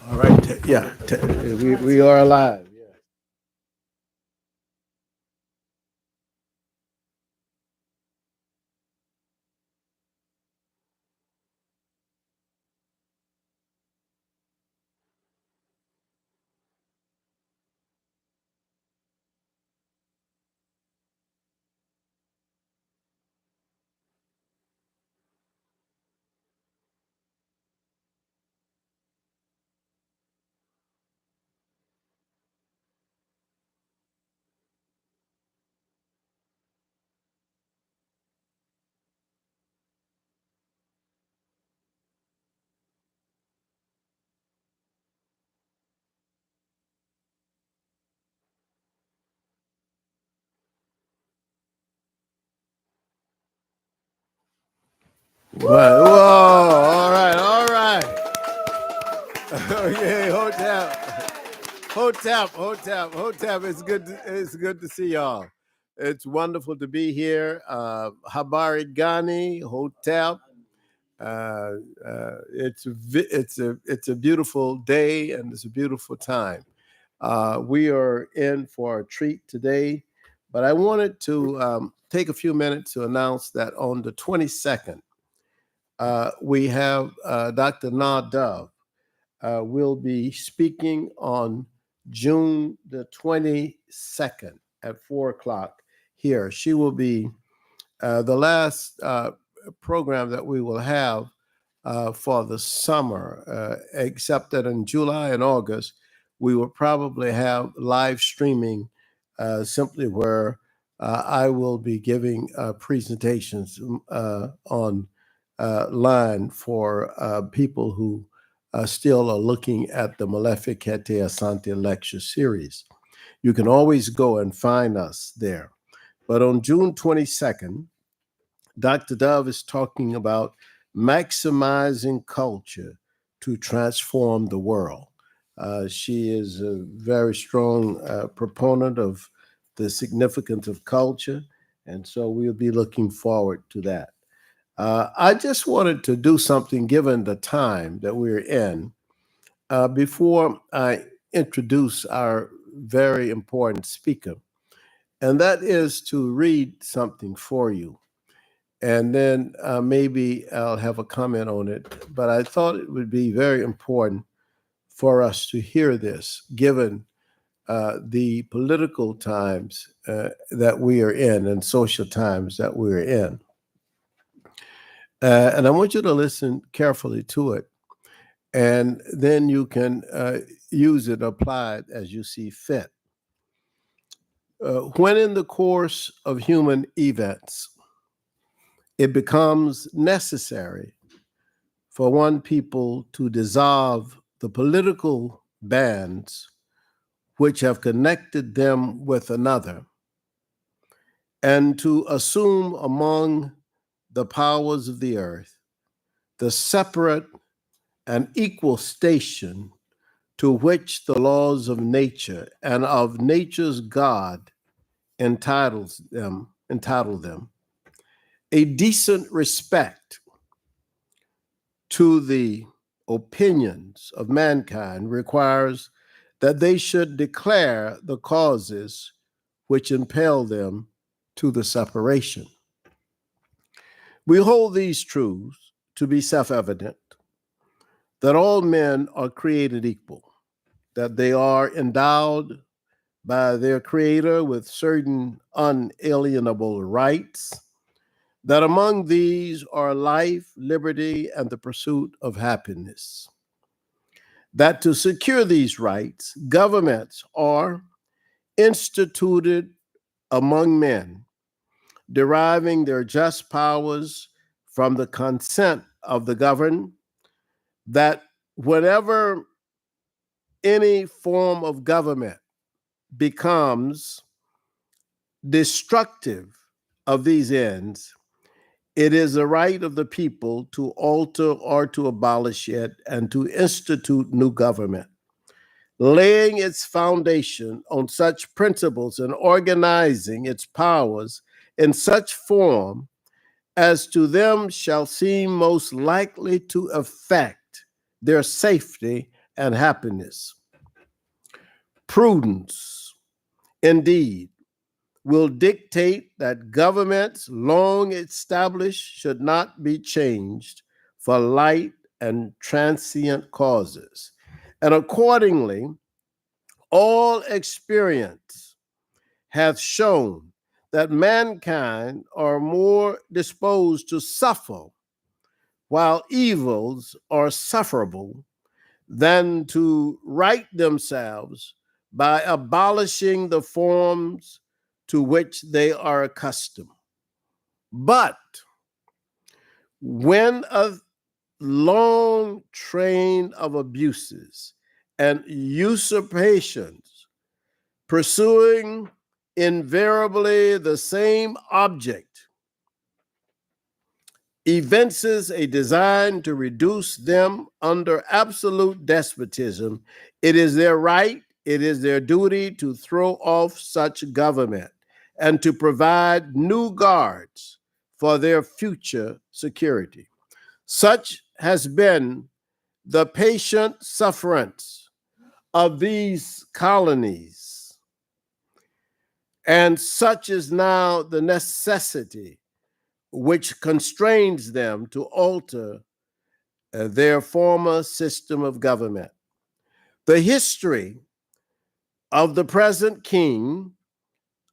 All right. Yeah. We are alive. Yeah. Whoa. All right. All right. Okay. Hotep. It's good. It's good to see y'all. It's wonderful to be here. Habari Gani, Hotep. It's a beautiful day and it's a beautiful time. We are in for a treat today, but I wanted to take a few minutes to announce that on the 22nd, we have Dr. Na Dove will be speaking on June the 22nd at 4 o'clock here. She will be the last program that we will have for the summer, except that in July and August, we will probably have live streaming simply where I will be giving presentations on line for people who still are looking at the Maleficate Asante lecture series. You can always go and find us there. But on June 22nd, Dr. Dove is talking about maximizing culture to transform the world. She is a very strong proponent of the significance of culture, and so we'll be looking forward to that. I just wanted to do something, given the time that we're in, before I introduce our very important speaker, and that is to read something for you. And then maybe I'll have a comment on it. But I thought it would be very important for us to hear this, given the political times that we are in and social times that we're in. And I want you to listen carefully to it. And then you can use it, apply it as you see fit. When in the course of human events, it becomes necessary for one people to dissolve the political bands which have connected them with another, and to assume among the powers of the earth the separate and equal station to which the laws of nature and of nature's God entitle them, a decent respect to the opinions of mankind requires that they should declare the causes which impel them to the separation. We hold these truths to be self-evident, that all men are created equal, that they are endowed by their Creator with certain unalienable rights, that among these are life, liberty, and the pursuit of happiness. That to secure these rights, governments are instituted among men, deriving their just powers from the consent of the governed, that whenever any form of government becomes destructive of these ends, it is the right of the people to alter or to abolish it and to institute new government, laying its foundation on such principles and organizing its powers in such form as to them shall seem most likely to affect their safety and happiness. Prudence, indeed, will dictate that governments long established should not be changed for light and transient causes. And accordingly, all experience hath shown that mankind are more disposed to suffer while evils are sufferable than to right themselves by abolishing the forms to which they are accustomed. But when a long train of abuses and usurpations, pursuing invariably the same object, evinces a design to reduce them under absolute despotism, it is their right, it is their duty to throw off such government and to provide new guards for their future security. Such has been the patient sufferance of these colonies, and such is now the necessity which constrains them to alter their former system of government. The history of the present king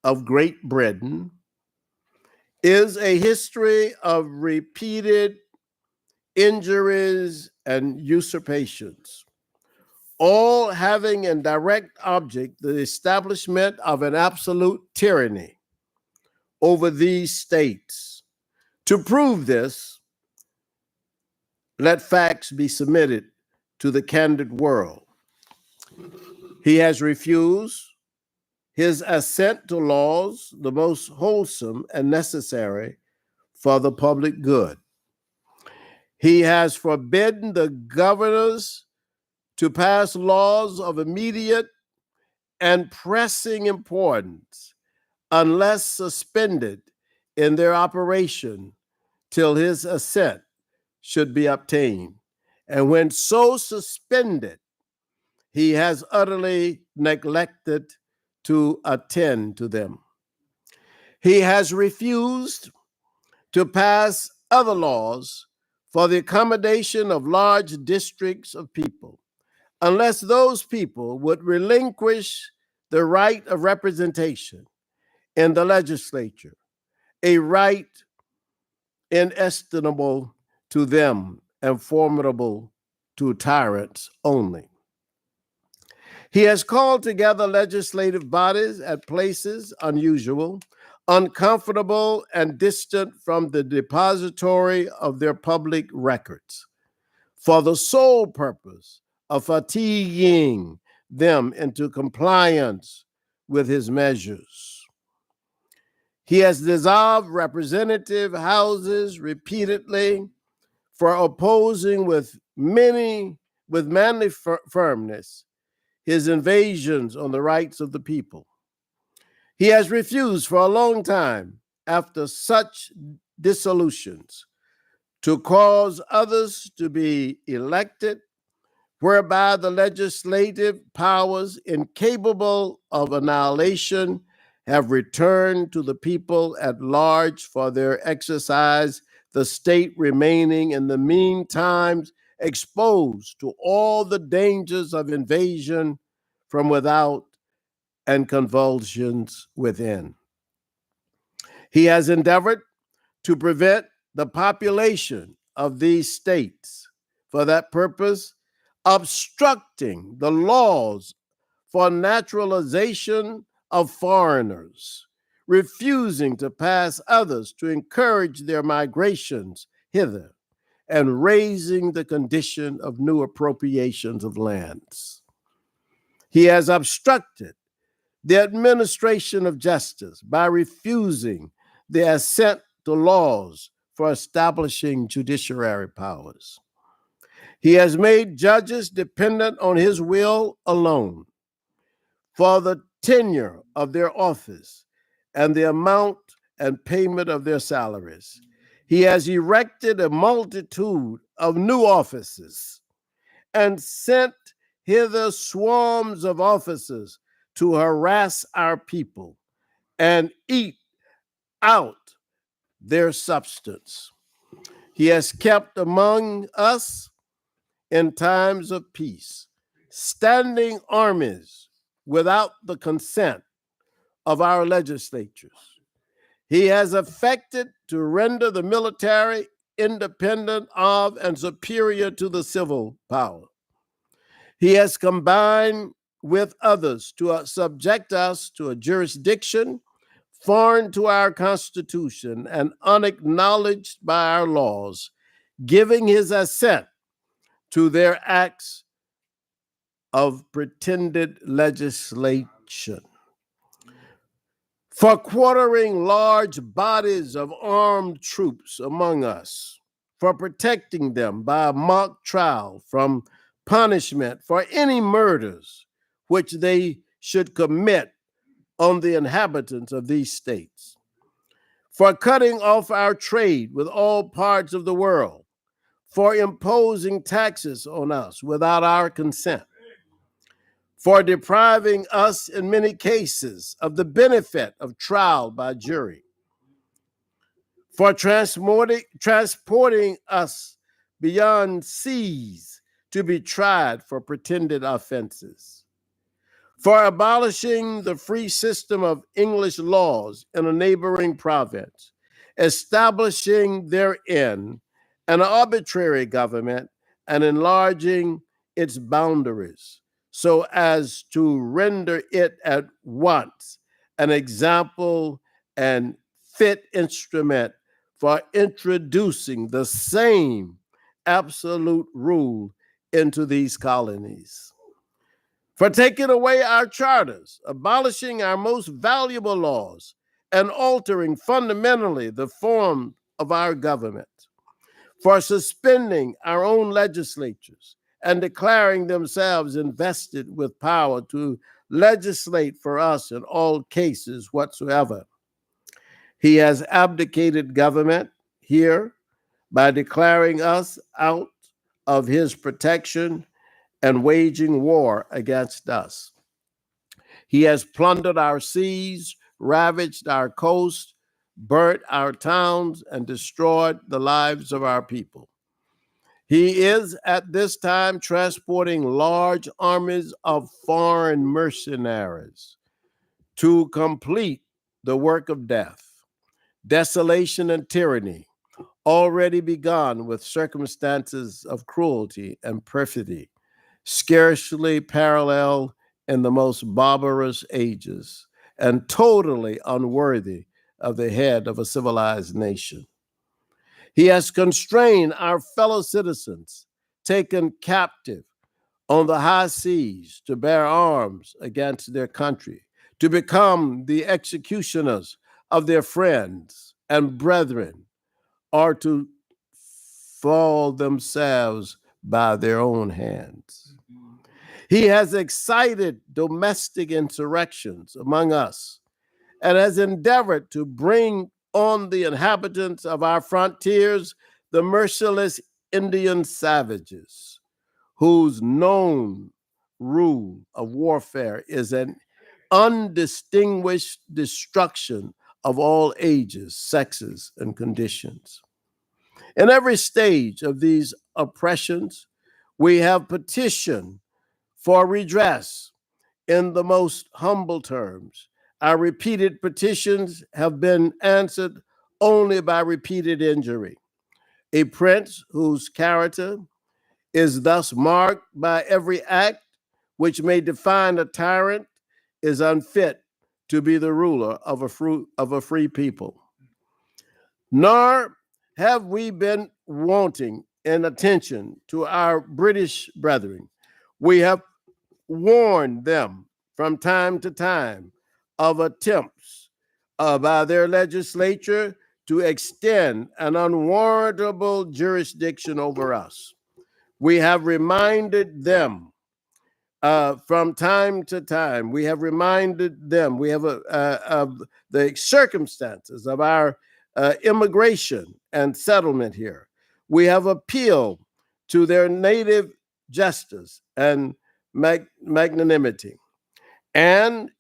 of Great Britain is a history of repeated injuries and usurpations, all having in direct object the establishment of an absolute tyranny over these states. To prove this, let facts be submitted to the candid world. He has refused his assent to laws the most wholesome and necessary for the public good. He has forbidden the governors to pass laws of immediate and pressing importance unless suspended in their operation till his assent should be obtained. And when so suspended, he has utterly neglected to attend to them. He has refused to pass other laws for the accommodation of large districts of people, unless those people would relinquish the right of representation in the legislature, a right inestimable to them and formidable to tyrants only. He has called together legislative bodies at places unusual, uncomfortable, and distant from the depository of their public records, for the sole purpose of fatiguing them into compliance with his measures. He has dissolved representative houses repeatedly for opposing with manly firmness his invasions on the rights of the people. He has refused for a long time, after such dissolutions, to cause others to be elected, whereby the legislative powers incapable of annihilation have returned to the people at large for their exercise, the state remaining in the meantime exposed to all the dangers of invasion from without and convulsions within. He has endeavored to prevent the population of these states for that purpose, obstructing the laws for naturalization of foreigners, refusing to pass others to encourage their migrations hither, and raising the condition of new appropriations of lands. He has obstructed the administration of justice by refusing the assent to laws for establishing judiciary powers. He has made judges dependent on his will alone for the tenure of their office and the amount and payment of their salaries. He has erected a multitude of new offices and sent hither swarms of officers to harass our people and eat out their substance. He has kept among us in times of peace standing armies without the consent of our legislatures. He has affected to render the military independent of and superior to the civil power. He has combined with others to subject us to a jurisdiction foreign to our Constitution and unacknowledged by our laws, giving his assent to their acts of pretended legislation. For quartering large bodies of armed troops among us, for protecting them by a mock trial from punishment for any murders which they should commit on the inhabitants of these states, for cutting off our trade with all parts of the world, for imposing taxes on us without our consent, for depriving us in many cases of the benefit of trial by jury, for transporting us beyond seas to be tried for pretended offenses, for abolishing the free system of English laws in a neighboring province, establishing therein an arbitrary government and enlarging its boundaries so as to render it at once an example and fit instrument for introducing the same absolute rule into these colonies, for taking away our charters, abolishing our most valuable laws, and altering fundamentally the form of our government, for suspending our own legislatures and declaring themselves invested with power to legislate for us in all cases whatsoever. He has abdicated government here by declaring us out of his protection and waging war against us. He has plundered our seas, ravaged our coast, burnt our towns, and destroyed the lives of our people. He is at this time transporting large armies of foreign mercenaries to complete the work of death, desolation, and tyranny, already begun with circumstances of cruelty and perfidy, scarcely paralleled in the most barbarous ages, and totally unworthy of the head of a civilized nation. He has constrained our fellow citizens, taken captive on the high seas to bear arms against their country, to become the executioners of their friends and brethren, or to fall themselves by their own hands. He has excited domestic insurrections among us and has endeavored to bring on the inhabitants of our frontiers the merciless Indian savages, whose known rule of warfare is an undistinguished destruction of all ages, sexes, and conditions. In every stage of these oppressions, we have petitioned for redress in the most humble terms. Our repeated petitions have been answered only by repeated injury. A prince whose character is thus marked by every act which may define a tyrant is unfit to be the ruler of a free people. Nor have we been wanting in attention to our British brethren. We have warned them from time to time of attempts by their legislature to extend an unwarrantable jurisdiction over us. We have reminded them from time to time. We have reminded them. We have of the circumstances of our immigration and settlement here. We have appealed to their native justice and magnanimity. And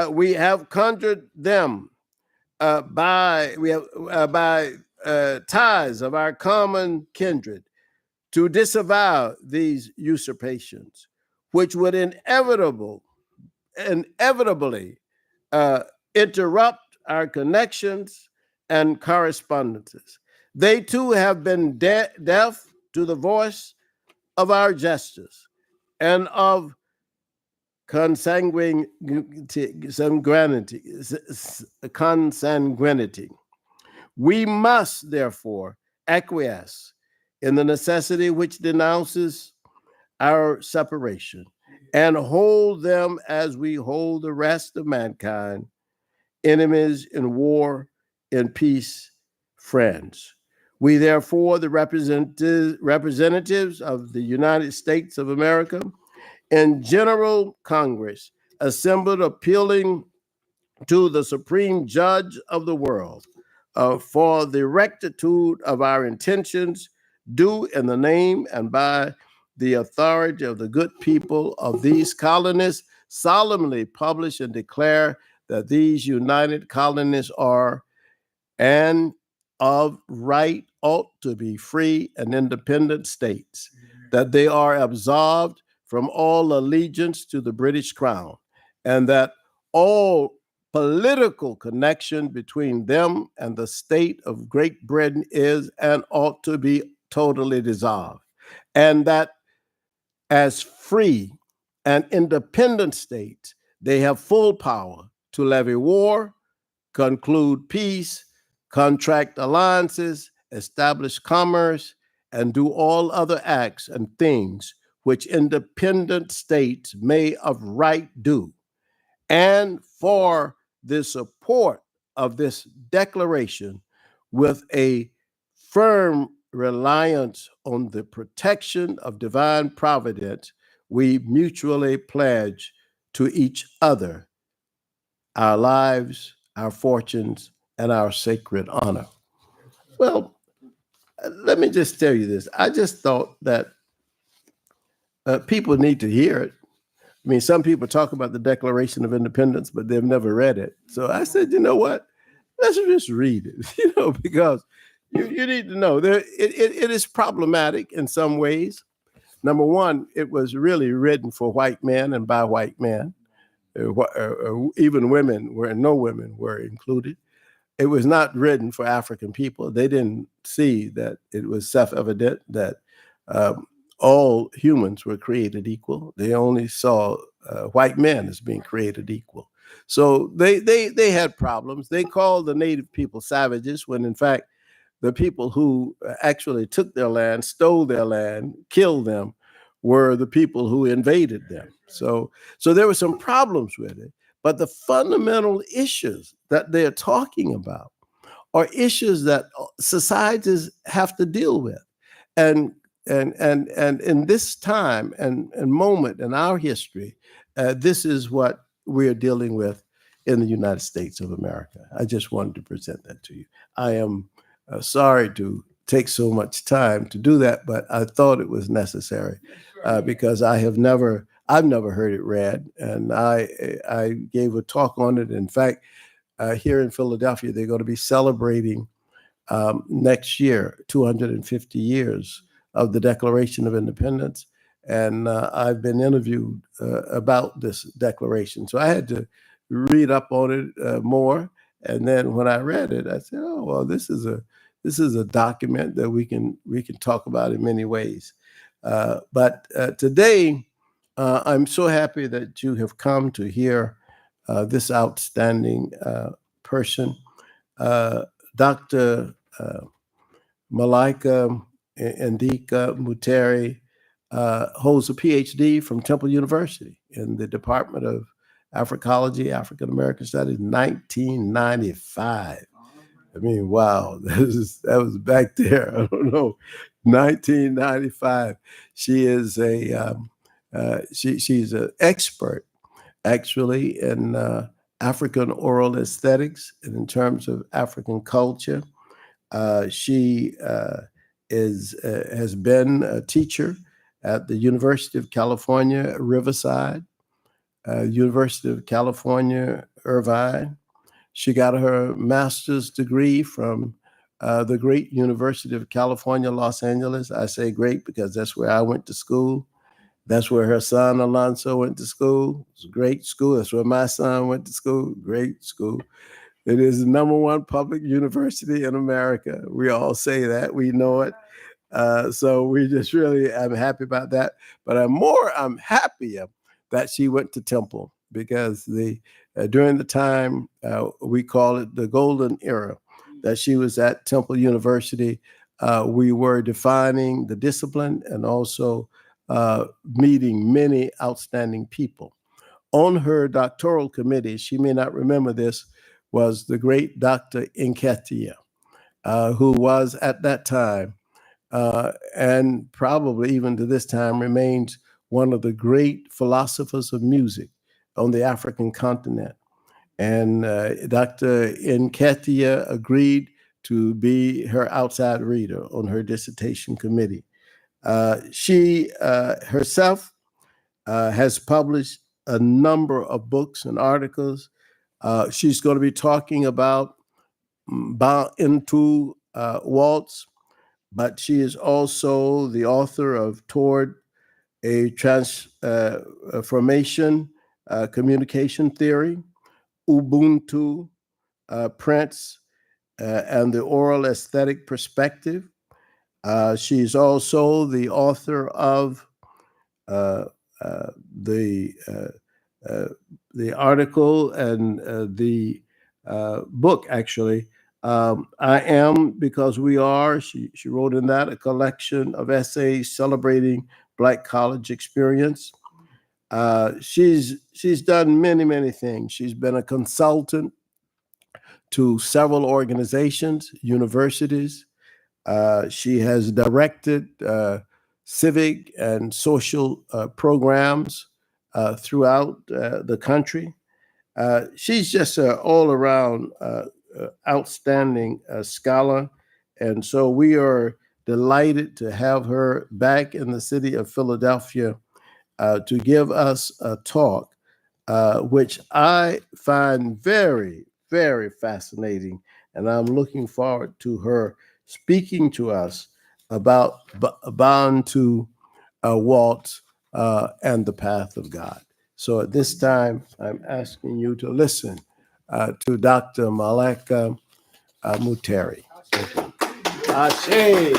we have conjured them by ties of our common kindred to disavow these usurpations, which would inevitably uh, interrupt our connections and correspondences. They too have been deaf to the voice of our justice and of consanguinity. We must, therefore, acquiesce in the necessity which denounces our separation and hold them as we hold the rest of mankind, enemies in war, in peace, friends. We, therefore, the representatives of the United States of America in General Congress, assembled appealing to the Supreme Judge of the world for the rectitude of our intentions, due in the name and by the authority of the good people of these colonies, solemnly publish and declare that these united colonies are and of right ought to be free and independent states, that they are absolved from all allegiance to the British Crown, and that all political connection between them and the state of Great Britain is and ought to be totally dissolved, and that as free and independent states, they have full power to levy war, conclude peace, contract alliances, establish commerce, and do all other acts and things which independent states may of right do. And for the support of this declaration with a firm reliance on the protection of divine providence, we mutually pledge to each other our lives, our fortunes, and our sacred honor. Well, let me just tell you this. I just thought that people need to hear it. I mean, some people talk about the Declaration of Independence, but they've never read it. So I said, you know what? Let's just read it, because you need to know it is problematic in some ways. Number one, it was really written for white men and by white men. Even women no women were included. It was not written for African people. They didn't see that it was self-evident that all humans were created equal. They only saw white men as being created equal. So they had problems. They called the native people savages when, in fact, the people who actually took their land, stole their land, killed them, were the people who invaded them. So there were some problems with it. But the fundamental issues that they're talking about are issues that societies have to deal with. And in this time and moment in our history, this is what we're dealing with in the United States of America. I just wanted to present that to you. I am sorry to take so much time to do that, but I thought it was necessary because I've never heard it read, and I gave a talk on it. In fact, here in Philadelphia, they're going to be celebrating next year 250 years of the Declaration of Independence, and I've been interviewed about this declaration, so I had to read up on it more. And then when I read it, I said, "Oh well, this is a document that we can talk about in many ways." But today, I'm so happy that you have come to hear this outstanding person, Dr. Malaika Mutere, holds a PhD from Temple University in the Department of Africology, African American Studies, 1995. I mean, wow, that was back there. I don't know, 1995. She is she's an expert actually in African oral aesthetics and in terms of African culture. She has been a teacher at the University of California, Riverside, University of California, Irvine. She got her master's degree from the great University of California, Los Angeles. I say great because that's where I went to school. That's where her son Alonso went to school. It's a great school. That's where my son went to school. Great school. It is the number one public university in America. We all say that. We know it. So we just really, I'm happy about that. But I'm happier that she went to Temple because during the time we call it the golden era that she was at Temple University, we were defining the discipline and also meeting many outstanding people. On her doctoral committee, she may not remember this, was the great Dr. Inketia, who was at that time and probably even to this time remains one of the great philosophers of music on the African continent. And Dr. Inketia agreed to be her outside reader on her dissertation committee. She herself has published a number of books and articles. She's going to be talking about BaNtu Waltz, but she is also the author of Toward a Transformation Communication Theory, Ubuntu, Prince, and the Oral Aesthetic Perspective. She's also the author of the article and the book, actually. I Am Because We Are. She wrote in that a collection of essays celebrating Black college experience. She's done many things. She's been a consultant to several organizations, universities. She has directed civic and social programs throughout the country. She's just an all-around outstanding scholar, and so we are delighted to have her back in the city of Philadelphia to give us a talk, which I find very fascinating, and I'm looking forward to her speaking to us about BaNtu Waltz and the path of God. So at this time, I'm asking you to listen to Dr. Malaika Mutere. Ashe.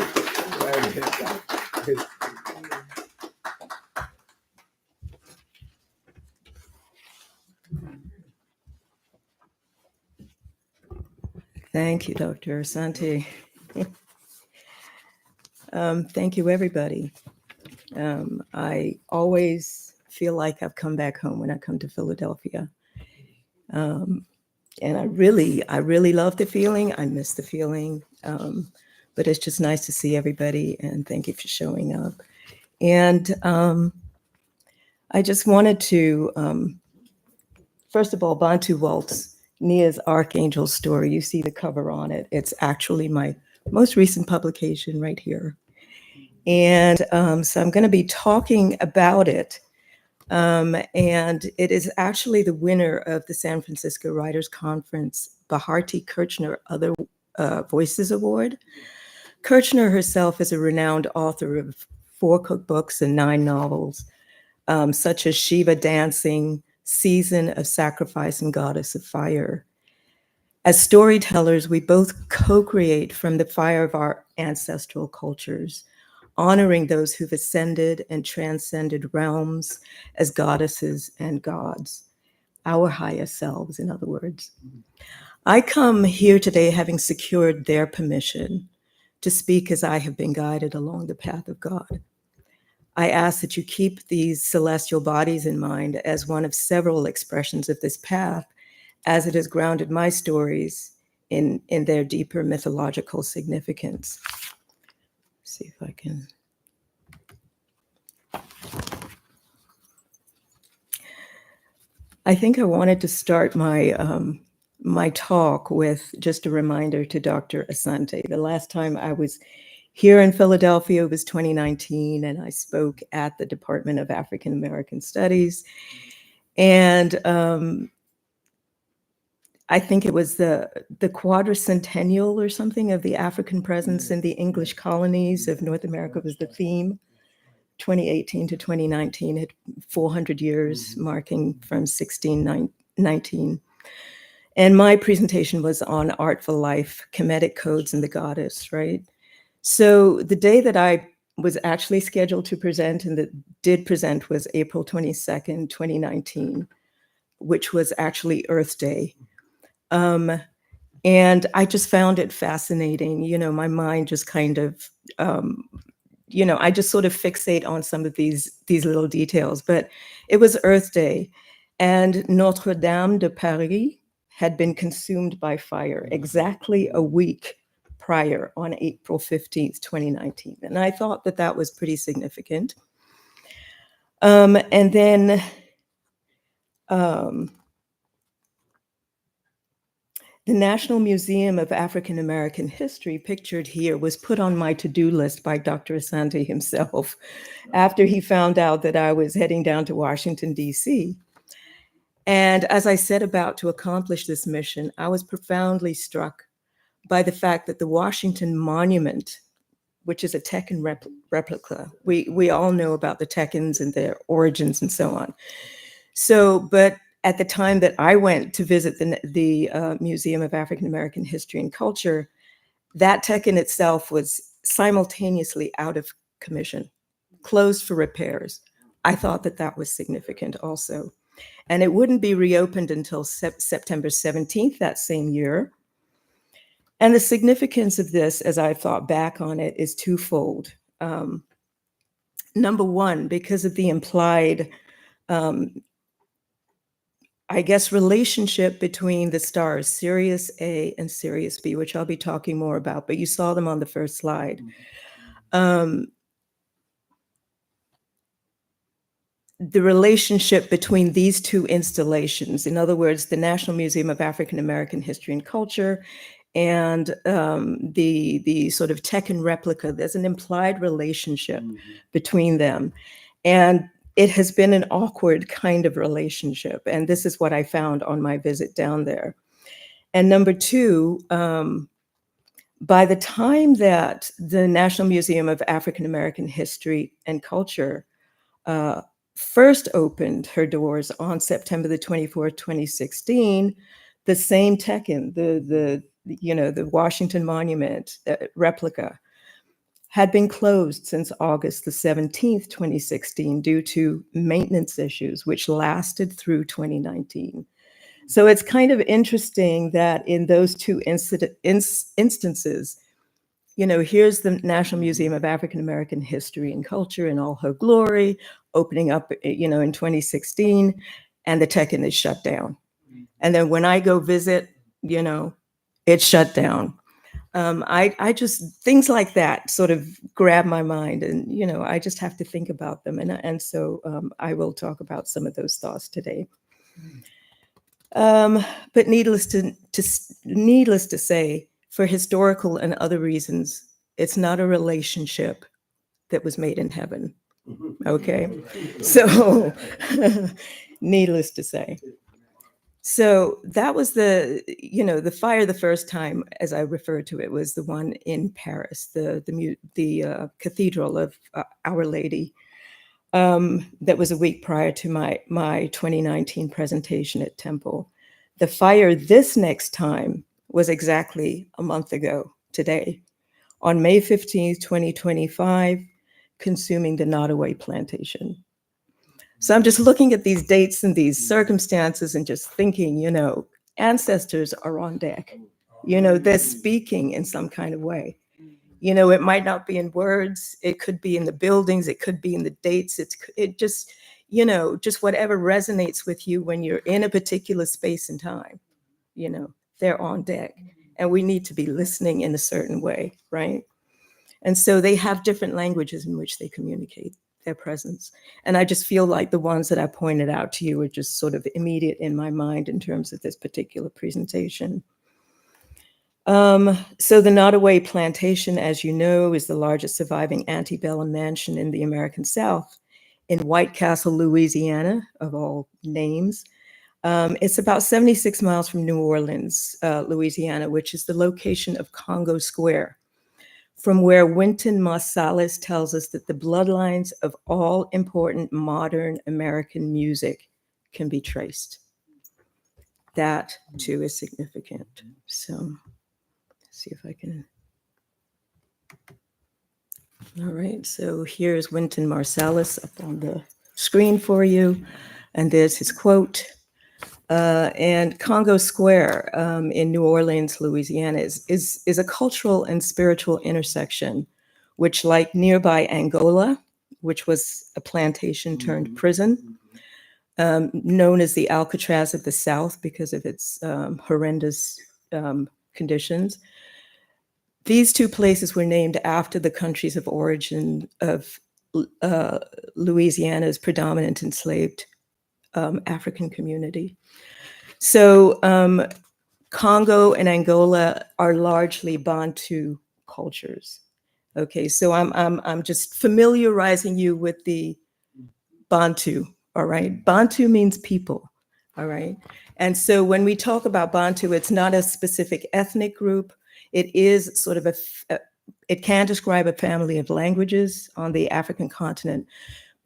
Thank you, Dr. Asante. Thank you, everybody. I always feel like I've come back home when I come to Philadelphia. And I really love the feeling. I miss the feeling. But it's just nice to see everybody, and thank you for showing up. And I just wanted to, first of all, BaNtu Waltz, Nia's Archangel story. You see the cover on it. It's actually my most recent publication right here. And so I'm going to be talking about it. And it is actually the winner of the San Francisco Writers Conference Bharati Kirchner Other Voices Award. Kirchner herself is a renowned author of 4 cookbooks and 9 novels, such as Shiva Dancing, Season of Sacrifice, and Goddess of Fire. As storytellers, we both co-create from the fire of our ancestral cultures, honoring those who've ascended and transcended realms as goddesses and gods, our highest selves, in other words. I come here today having secured their permission to speak as I have been guided along the path of God. I ask that you keep these celestial bodies in mind as one of several expressions of this path, as it has grounded my stories in their deeper mythological significance. Let's see if I can. I think I wanted to start my my talk with just a reminder to Dr. Asante. The last time I was here in Philadelphia was 2019, and I spoke at the Department of African American Studies. And I think it was the quadricentennial or something of the African presence in the English colonies of North America was the theme. 2018 to 2019 had 400 years marking from 1619. And my presentation was on Artful Life, Kemetic Codes and the Goddess, right? So the day that I was actually scheduled to present and that did present was April 22nd, 2019, which was actually Earth Day. And I just found it fascinating. You know, my mind just kind of, you know, I just sort of fixate on some of these little details. But it was Earth Day, and Notre Dame de Paris had been consumed by fire exactly a week prior on April 15th, 2019. And I thought that that was pretty significant. And then the National Museum of African American History, pictured here, was put on my to-do list by Dr. Asante himself after he found out that I was heading down to Washington, D.C. And as I set about to accomplish this mission, I was profoundly struck by the fact that the Washington Monument, which is a Tekken replica, we all know about the Tekkens and their origins and so on. So, but at the time that I went to visit the Museum of African American History and Culture, that Tekken itself was simultaneously out of commission, closed for repairs. I thought that that was significant also. And it wouldn't be reopened until September 17th that same year. And the significance of this, as I thought back on it, is twofold. Number one, because of the implied, I guess, relationship between the stars, Sirius A and Sirius B, which I'll be talking more about, but you saw them on the first slide. The relationship between these two installations, in other words, the National Museum of African American History and Culture and the sort of Tekken replica, there's an implied relationship between them. And it has been an awkward kind of relationship. And this is what I found on my visit down there. And number two, by the time that the National Museum of African American History and Culture first opened her doors on September the 24th, 2016, the same Tekken, the Washington Monument replica, had been closed since August the 17th, 2016, due to maintenance issues, which lasted through 2019. So it's kind of interesting that in those two instances, you know, here's the National Museum of African American History and Culture in all her glory, opening up, you know, in 2016, and the Tekken is shut down. And then when I go visit, you know, it's shut down. I just, things like that sort of grab my mind, and, you know, I just have to think about them. And so I will talk about some of those thoughts today. But needless to say, for historical and other reasons, it's not a relationship that was made in heaven. Okay, so needless to say. So that was the fire the first time, as I referred to it, was the one in Paris, the Cathedral of Our Lady. That was a week prior to my 2019 presentation at Temple. The fire this next time was exactly a month ago today, on May 15th, 2025, consuming the Nottoway plantation. So I'm just looking at these dates and these circumstances and just thinking, you know, ancestors are on deck. You know, they're speaking in some kind of way. You know, it might not be in words. It could be in the buildings. It could be in the dates. It just, you know, just whatever resonates with you when you're in a particular space and time, you know, they're on deck. And we need to be listening in a certain way, right? And so they have different languages in which they communicate their presence. And I just feel like the ones that I pointed out to you are just sort of immediate in my mind in terms of this particular presentation. So the Nottoway Plantation, as you know, is the largest surviving antebellum mansion in the American South in White Castle, Louisiana, of all names. It's about 76 miles from New Orleans, Louisiana, which is the location of Congo Square, from where Wynton Marsalis tells us that the bloodlines of all important modern American music can be traced. That, too, is significant. So, see if I can. All right, so here's Wynton Marsalis up on the screen for you, and there's his quote. And Congo Square in New Orleans, Louisiana, is a cultural and spiritual intersection, which, like nearby Angola, which was a plantation turned prison, known as the Alcatraz of the South because of its horrendous conditions. These two places were named after the countries of origin of Louisiana's predominant enslaved African community. So Congo and Angola are largely BaNtu cultures. Okay, so I'm just familiarizing you with the BaNtu. All right, BaNtu means people. All right, and so when we talk about BaNtu, it's not a specific ethnic group. It is sort of it can describe a family of languages on the African continent.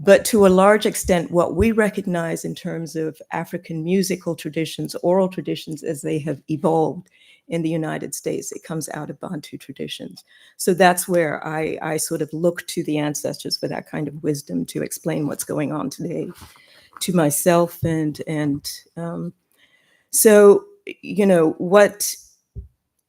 But to a large extent, what we recognize in terms of African musical traditions, oral traditions, as they have evolved in the United States, it comes out of BaNtu traditions. So that's where I sort of look to the ancestors for that kind of wisdom to explain what's going on today to myself. So, you know, what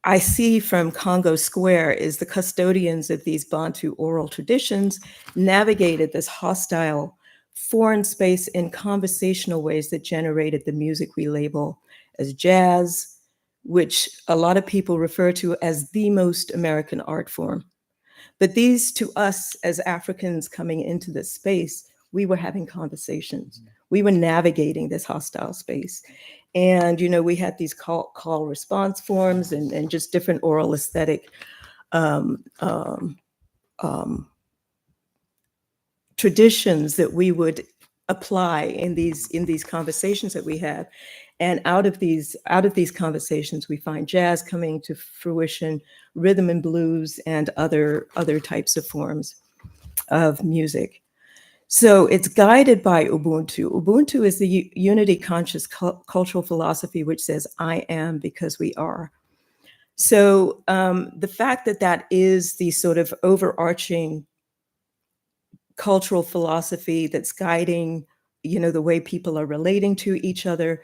I see from Congo Square is the custodians of these BaNtu oral traditions navigated this hostile foreign space in conversational ways that generated the music we label as jazz, which a lot of people refer to as the most American art form. But these, to us as Africans coming into this space, we were having conversations. We were navigating this hostile space. And, you know, we had these call response forms and just different oral aesthetic traditions that we would apply in these conversations that we have. And out of these conversations, we find jazz coming to fruition, rhythm and blues, and other types of forms of music. So it's guided by Ubuntu. Ubuntu is the unity conscious cultural philosophy, which says, I am because we are. So the fact that that is the sort of overarching cultural philosophy that's guiding, you know, the way people are relating to each other,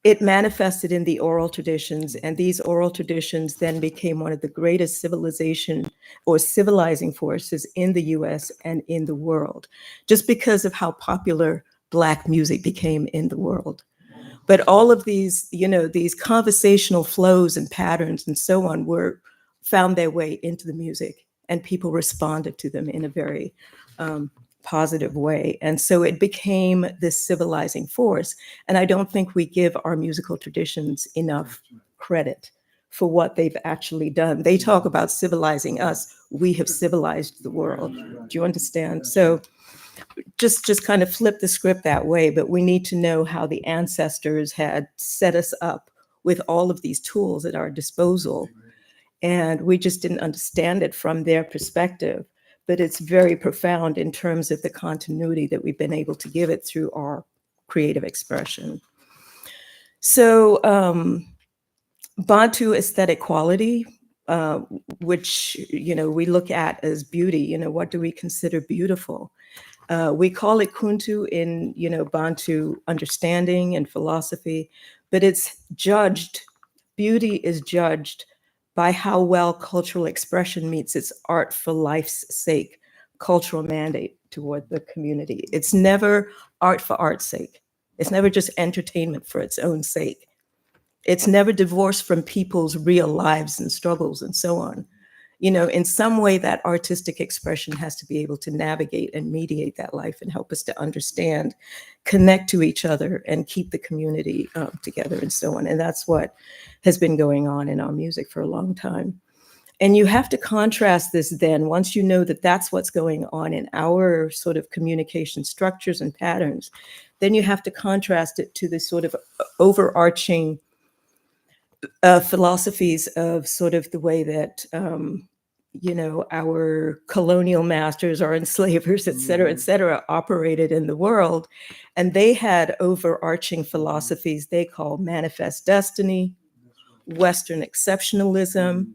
it manifested in the oral traditions, and these oral traditions then became one of the greatest civilization or civilizing forces in the US and in the world, just because of how popular Black music became in the world. But all of these, you know, these conversational flows and patterns and so on found their way into the music, and people responded to them in a very positive way. And so it became this civilizing force. And I don't think we give our musical traditions enough credit for what they've actually done. They talk about civilizing us. We have civilized the world. Do you understand? So just kind of flip the script that way, but we need to know how the ancestors had set us up with all of these tools at our disposal. And we just didn't understand it from their perspective. But it's very profound in terms of the continuity that we've been able to give it through our creative expression. So BaNtu aesthetic quality, which, you know, we look at as beauty, you know, what do we consider beautiful? We call it Kuntu in, you know, BaNtu understanding and philosophy, but it's judged, beauty is judged by how well cultural expression meets its art for life's sake cultural mandate toward the community. It's never art for art's sake. It's never just entertainment for its own sake. It's never divorced from people's real lives and struggles and so on. In some way that artistic expression has to be able to navigate and mediate that life and help us to understand, connect to each other, and keep the community together and so on. And that's what has been going on in our music for a long time. And you have to contrast this then, once you know that that's what's going on in our sort of communication structures and patterns, then you have to contrast it to the sort of overarching philosophies of sort of the way that, our colonial masters or enslavers, et cetera, operated in the world. And they had overarching philosophies they call manifest destiny, Western exceptionalism,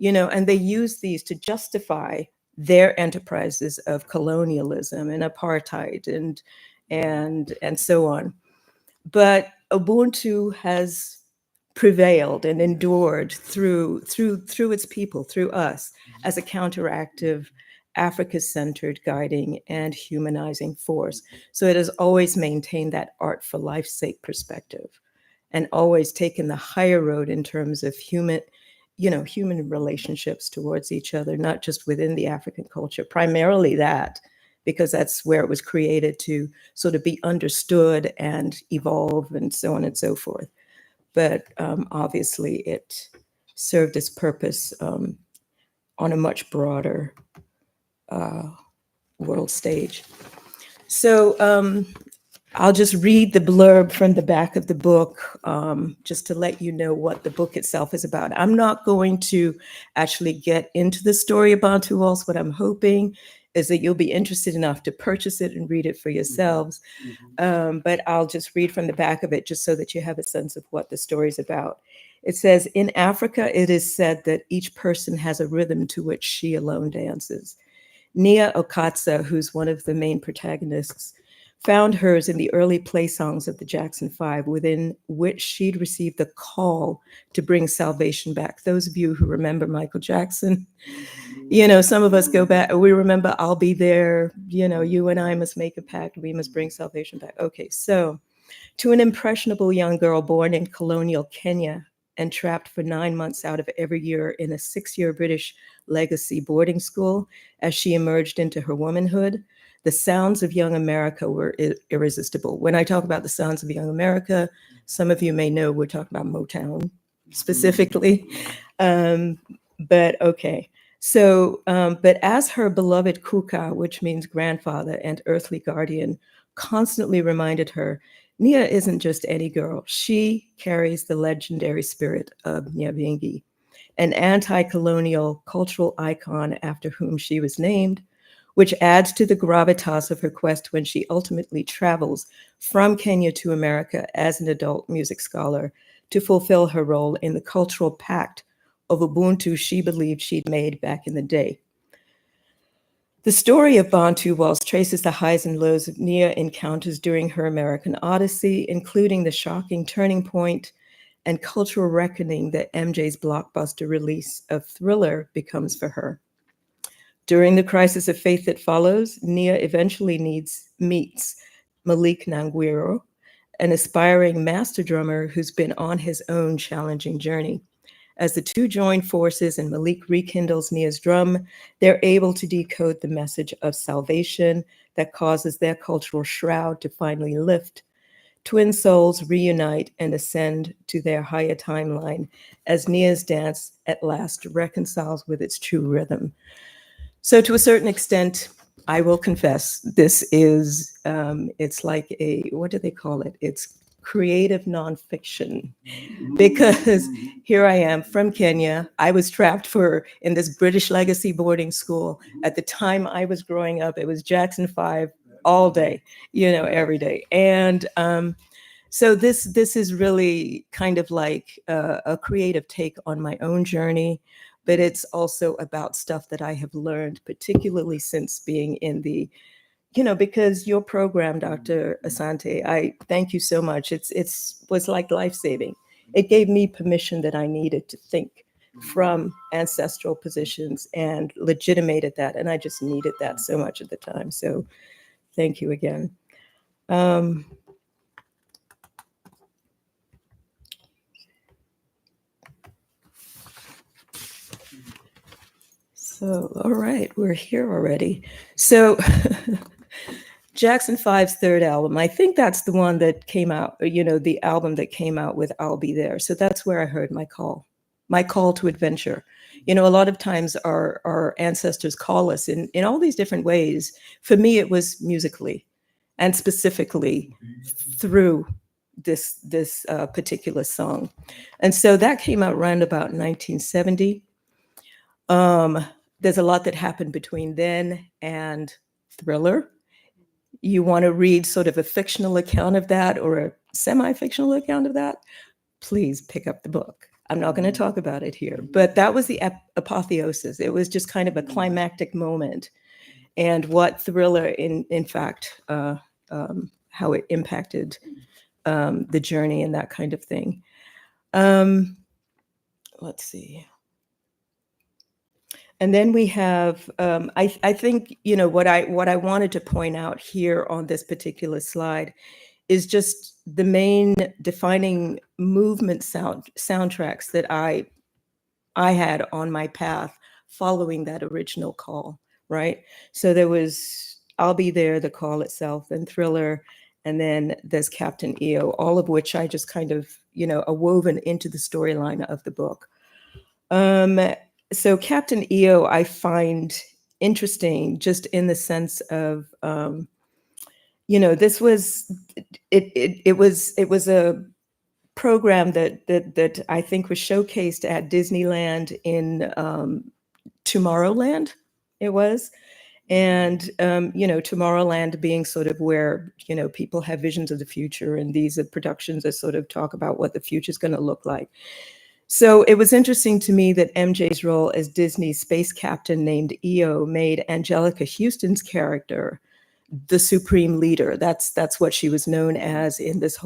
and they use these to justify their enterprises of colonialism and apartheid and so on. But Ubuntu has prevailed and endured through its people, through us, as a counteractive, Africa-centered, guiding and humanizing force. So it has always maintained that art for life's sake perspective, and always taken the higher road in terms of human relationships towards each other, not just within the African culture, primarily that, because that's where it was created to sort of be understood and evolve and so on and so forth. But obviously it served its purpose on a much broader world stage. So I'll just read the blurb from the back of the book, just to let you know what the book itself is about. I'm not going to actually get into the story of BaNtu Waltz. What I'm hoping is that you'll be interested enough to purchase it and read it for yourselves. But I'll just read from the back of it just so that you have a sense of what the story is about. It says, in Africa, it is said that each person has a rhythm to which she alone dances. Nia Okatsa, who's one of the main protagonists, found hers in the early play songs of the Jackson Five, within which she'd received the call to bring salvation back. Those of you who remember Michael Jackson, some of us go back, we remember I'll be there, you and I must make a pact, we must bring salvation back. Okay, so to an impressionable young girl born in colonial Kenya and trapped for 9 months out of every year in a 6-year British legacy boarding school as she emerged into her womanhood, the sounds of young America were irresistible. When I talk about the sounds of young America, some of you may know we're talking about Motown specifically. But okay. So, but as her beloved Kuka, which means grandfather and earthly guardian, constantly reminded her, Nia isn't just any girl. She carries the legendary spirit of Nyavingi, an anti-colonial cultural icon after whom she was named, which adds to the gravitas of her quest when she ultimately travels from Kenya to America as an adult music scholar to fulfill her role in the cultural pact of Ubuntu she believed she'd made back in the day. The story of BaNtu Waltz traces the highs and lows of Nia encounters during her American odyssey, including the shocking turning point and cultural reckoning that MJ's blockbuster release of Thriller becomes for her. During the crisis of faith that follows, Nia eventually meets Malik Nangwiro, an aspiring master drummer who's been on his own challenging journey. As the two join forces and Malik rekindles Nia's drum, they're able to decode the message of salvation that causes their cultural shroud to finally lift. Twin souls reunite and ascend to their higher timeline as Nia's dance at last reconciles with its true rhythm. So to a certain extent, I will confess, this is, it's like what do they call it? It's creative nonfiction, because here I am from Kenya. I was trapped in this British legacy boarding school. At the time I was growing up, it was Jackson 5 all day, every day. And so this is really kind of like a creative take on my own journey, but it's also about stuff that I have learned, particularly since being in the, because your program, Dr. Asante, I thank you so much. It was like life-saving. It gave me permission that I needed to think from ancestral positions and legitimated that. And I just needed that so much at the time. So thank you again. So, all right, we're here already. So, Jackson 5's third album, I think that's the one that came out, the album that came out with I'll Be There. So that's where I heard my call to adventure. A lot of times our ancestors call us in all these different ways. For me, it was musically and specifically through this particular song. And so that came out around about 1970. There's a lot that happened between then and Thriller. You want to read sort of a fictional account of that or a semi-fictional account of that, please pick up the book. I'm not going to talk about it here, but that was the apotheosis. It was just kind of a climactic moment, and what Thriller, in fact, how it impacted the journey and that kind of thing. Let's see. And then we have, I think, what I wanted to point out here on this particular slide is just the main defining movement soundtracks that I had on my path following that original call, right? So there was I'll Be There, the call itself, and Thriller, and then there's Captain EO, all of which I just kind of, are woven into the storyline of the book. So Captain EO, I find interesting just in the sense of, this was it was a program that I think was showcased at Disneyland in Tomorrowland. It was. And, Tomorrowland being sort of where, people have visions of the future. And these are productions that sort of talk about what the future is going to look like. So it was interesting to me that MJ's role as Disney's space captain named EO made Angelica Houston's character the supreme leader. That's what she was known as in this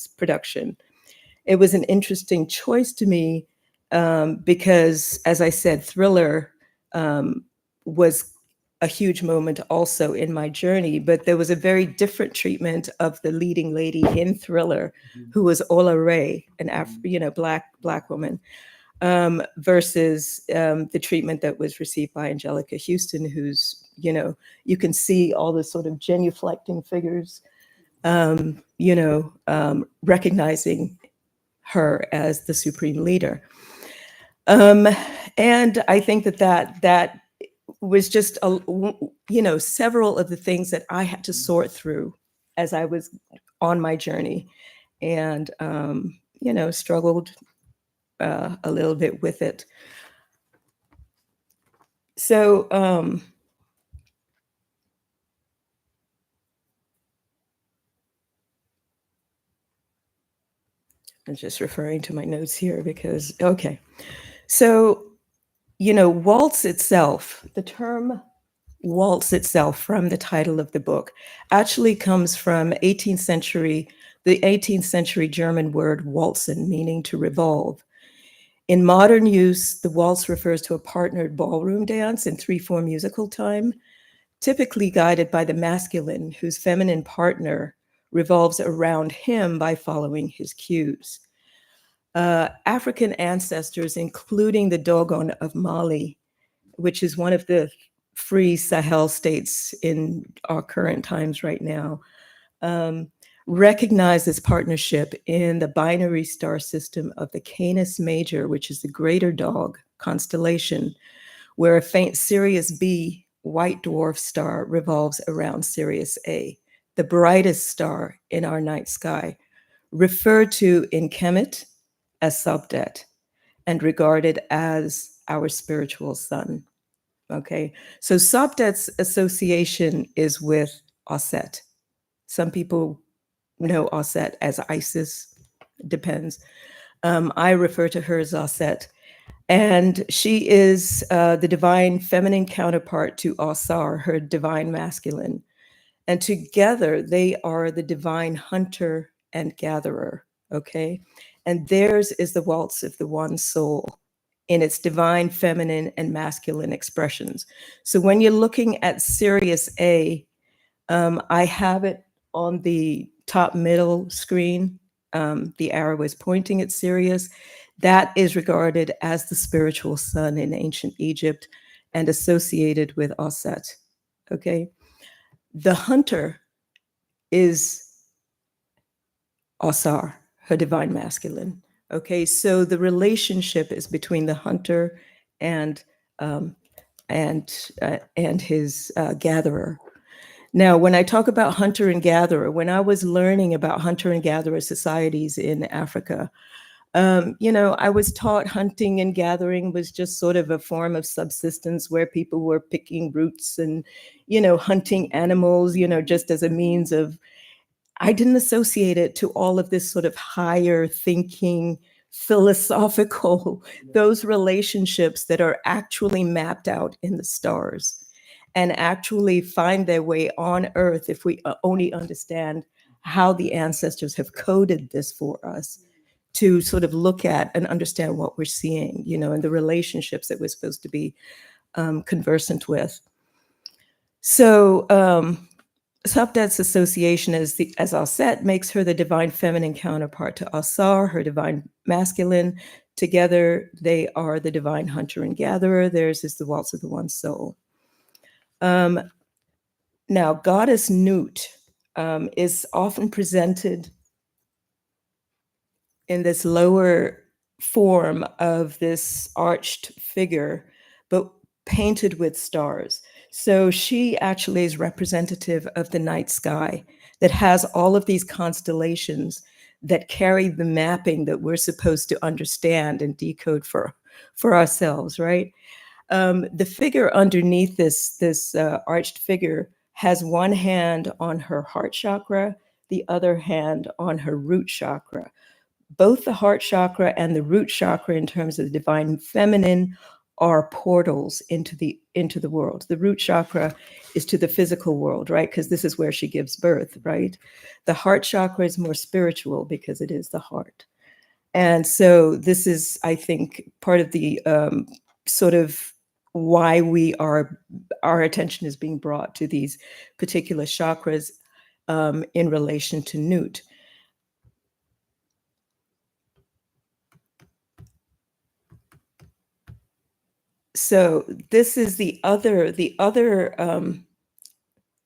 production. It was an interesting choice to me because, as I said, Thriller was a huge moment also in my journey, but there was a very different treatment of the leading lady in Thriller, who was Ola Ray, an black woman, versus the treatment that was received by Angelica Houston, who's, you can see all the sort of genuflecting figures, recognizing her as the supreme leader. And I think that was just several of the things that I had to sort through as I was on my journey, and struggled a little bit with it. So I'm just referring to my notes here because, okay. So, waltz itself, the term waltz itself from the title of the book actually comes from the 18th century German word waltzen, meaning to revolve. In modern use, the waltz refers to a partnered ballroom dance in 3/4 musical time, typically guided by the masculine, whose feminine partner revolves around him by following his cues. African ancestors, including the Dogon of Mali, which is one of the free Sahel states in our current times right now, recognize this partnership in the binary star system of the Canis Major, which is the greater dog constellation, where a faint Sirius B white dwarf star revolves around Sirius A, the brightest star in our night sky, referred to in Kemet as Sobdet and regarded as our spiritual sun. Okay, so Sobdet's association is with Osset. Some people know Osset as Isis, depends. I refer to her as Osset. And she is the divine feminine counterpart to Osar, her divine masculine. And together they are the divine hunter and gatherer, okay? And theirs is the waltz of the one soul in its divine feminine and masculine expressions. So when you're looking at Sirius A, I have it on the top middle screen. The arrow is pointing at Sirius. That is regarded as the spiritual sun in ancient Egypt. and associated with Aset. Okay. The hunter is Asar, her divine masculine. Okay. So the relationship is between the hunter and his gatherer. Now, when I talk about hunter and gatherer, when I was learning about hunter and gatherer societies in Africa, I was taught hunting and gathering was just sort of a form of subsistence where people were picking roots and, hunting animals, just as a means of, I didn't associate it to all of this sort of higher thinking, philosophical, those relationships that are actually mapped out in the stars and actually find their way on Earth if we only understand how the ancestors have coded this for us to sort of look at and understand what we're seeing, and the relationships that we're supposed to be conversant with. So Sapdat's association as Aset makes her the divine feminine counterpart to Asar, her divine masculine. Together, they are the divine hunter and gatherer. Theirs is the waltz of the one soul. Now, goddess Nut is often presented in this lower form of this arched figure, but painted with stars. So she actually is representative of the night sky that has all of these constellations that carry the mapping that we're supposed to understand and decode for ourselves, right? The figure underneath this arched figure has one hand on her heart chakra, the other hand on her root chakra. Both the heart chakra and the root chakra, in terms of the divine feminine, are portals into the world. The root chakra is to the physical world, right? Because this is where she gives birth, right? The heart chakra is more spiritual because it is the heart. And so this is, I think, part of the sort of why our attention is being brought to these particular chakras in relation to Nut. So this is the other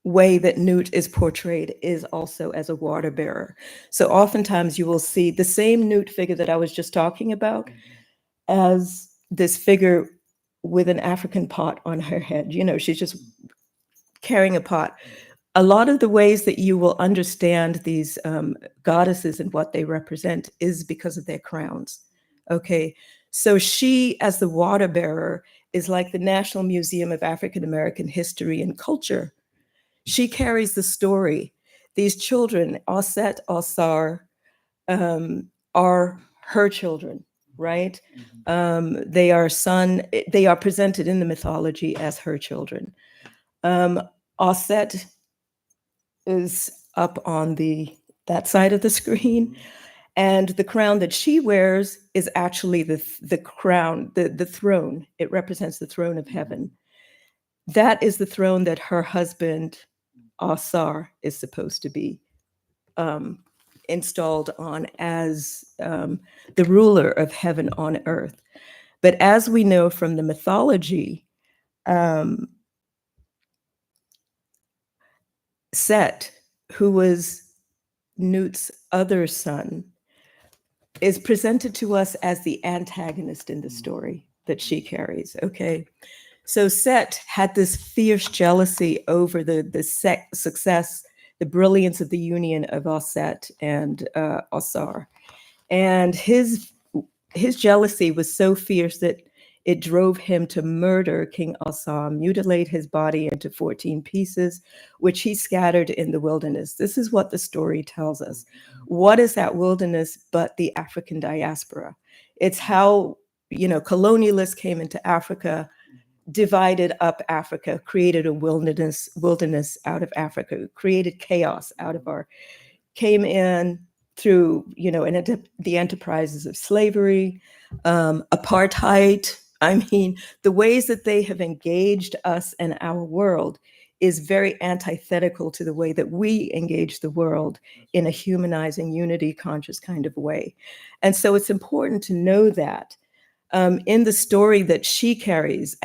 way that Nut is portrayed is also as a water bearer. So oftentimes you will see the same Nut figure that I was just talking about as this figure with an African pot on her head. She's just carrying a pot. A lot of the ways that you will understand these goddesses and what they represent is because of their crowns. Okay. So she, as the water bearer, is like the National Museum of African American History and Culture. She carries the story. These children, Aset, Asar, are her children, right? They are presented in the mythology as her children. Aset is up on that side of the screen. And the crown that she wears is actually the crown, the throne. It represents the throne of heaven. That is the throne that her husband, Asar, is supposed to be installed on as the ruler of heaven on earth. But as we know from the mythology, Set, who was Nut's other son, is presented to us as the antagonist in the story that she carries. Okay. So Set had this fierce jealousy over the success, the brilliance of the union of Aset and Asar. And his jealousy was so fierce that it drove him to murder King Asar, mutilate his body into 14 pieces, which he scattered in the wilderness. This is what the story tells us. What is that wilderness but the African diaspora? It's how, colonialists came into Africa, divided up Africa, created a wilderness out of Africa, created chaos came in through, the enterprises of slavery, apartheid. I mean, the ways that they have engaged us and our world is very antithetical to the way that we engage the world in a humanizing, unity conscious kind of way. And so it's important to know that in the story that she carries,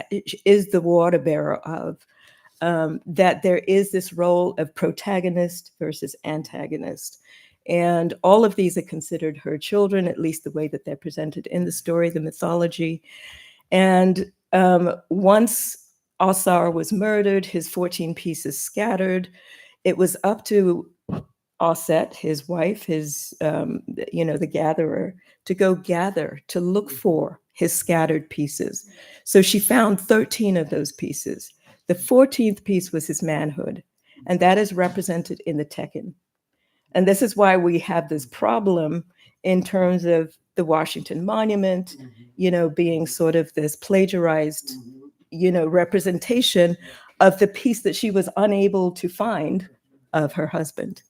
is the water bearer of, that there is this role of protagonist versus antagonist. And all of these are considered her children, at least the way that they're presented in the story, the mythology. And once Asar was murdered, his 14 pieces scattered, it was up to Osset, his wife, his, the gatherer, to go gather, to look for his scattered pieces. So she found 13 of those pieces. The 14th piece was his manhood, and that is represented in the Tekken. And this is why we have this problem in terms of the Washington Monument, being sort of this plagiarized, representation of the piece that she was unable to find of her husband.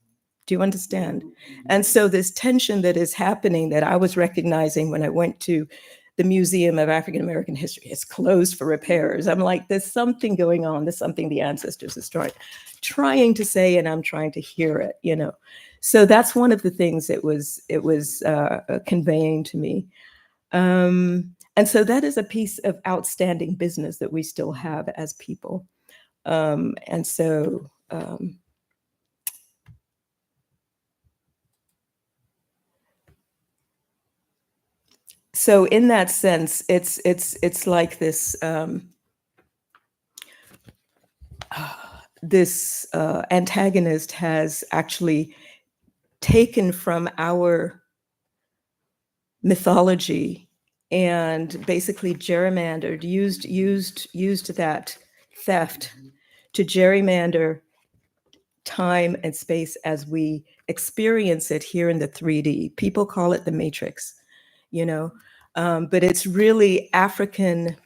Do you understand? And so this tension that is happening, that I was recognizing when I went to the Museum of African American History, it's closed for repairs. I'm like, there's something going on. There's something the ancestors are trying to say, and I'm trying to hear it, So that's one of the things it was conveying to me. And so that is a piece of outstanding business that we still have as people. So in that sense, it's like this this antagonist has actually taken from our mythology and basically gerrymandered, used that theft to gerrymander time and space as we experience it here in the 3D. People call it the Matrix, but it's really African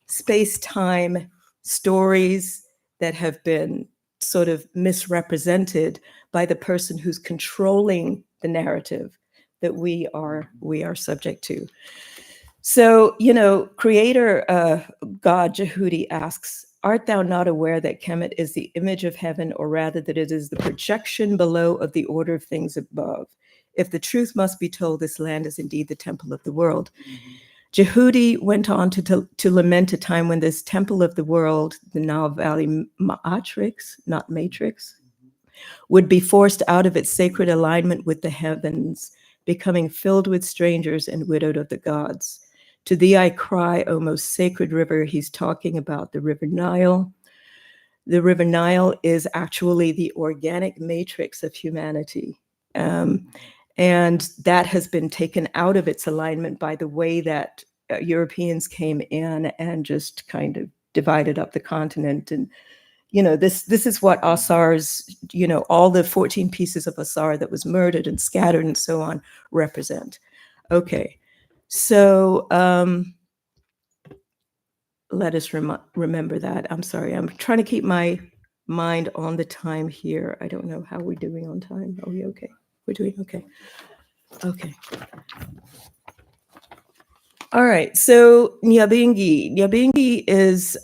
space-time stories that have been sort of misrepresented by the person who's controlling the narrative that we are subject to. So, creator God Jehudi asks, art thou not aware that Kemet is the image of heaven, or rather that it is the projection below of the order of things above? If the truth must be told, this land is indeed the temple of the world. Jehudi went on to lament a time when this temple of the world, the Nile Valley Matrix, not Matrix, would be forced out of its sacred alignment with the heavens, becoming filled with strangers and widowed of the gods. To thee I cry, O most sacred river. He's talking about the River Nile. The River Nile is actually the organic matrix of humanity. And that has been taken out of its alignment by the way that Europeans came in and just kind of divided up the continent. And, this is what Asar's, all the 14 pieces of Asar that was murdered and scattered and so on represent. Okay, so let us remember that. I'm sorry, I'm trying to keep my mind on the time here. I don't know how we're doing on time. Are we okay? We're doing okay. Okay. All right. So Nyabingi. Nyabingi is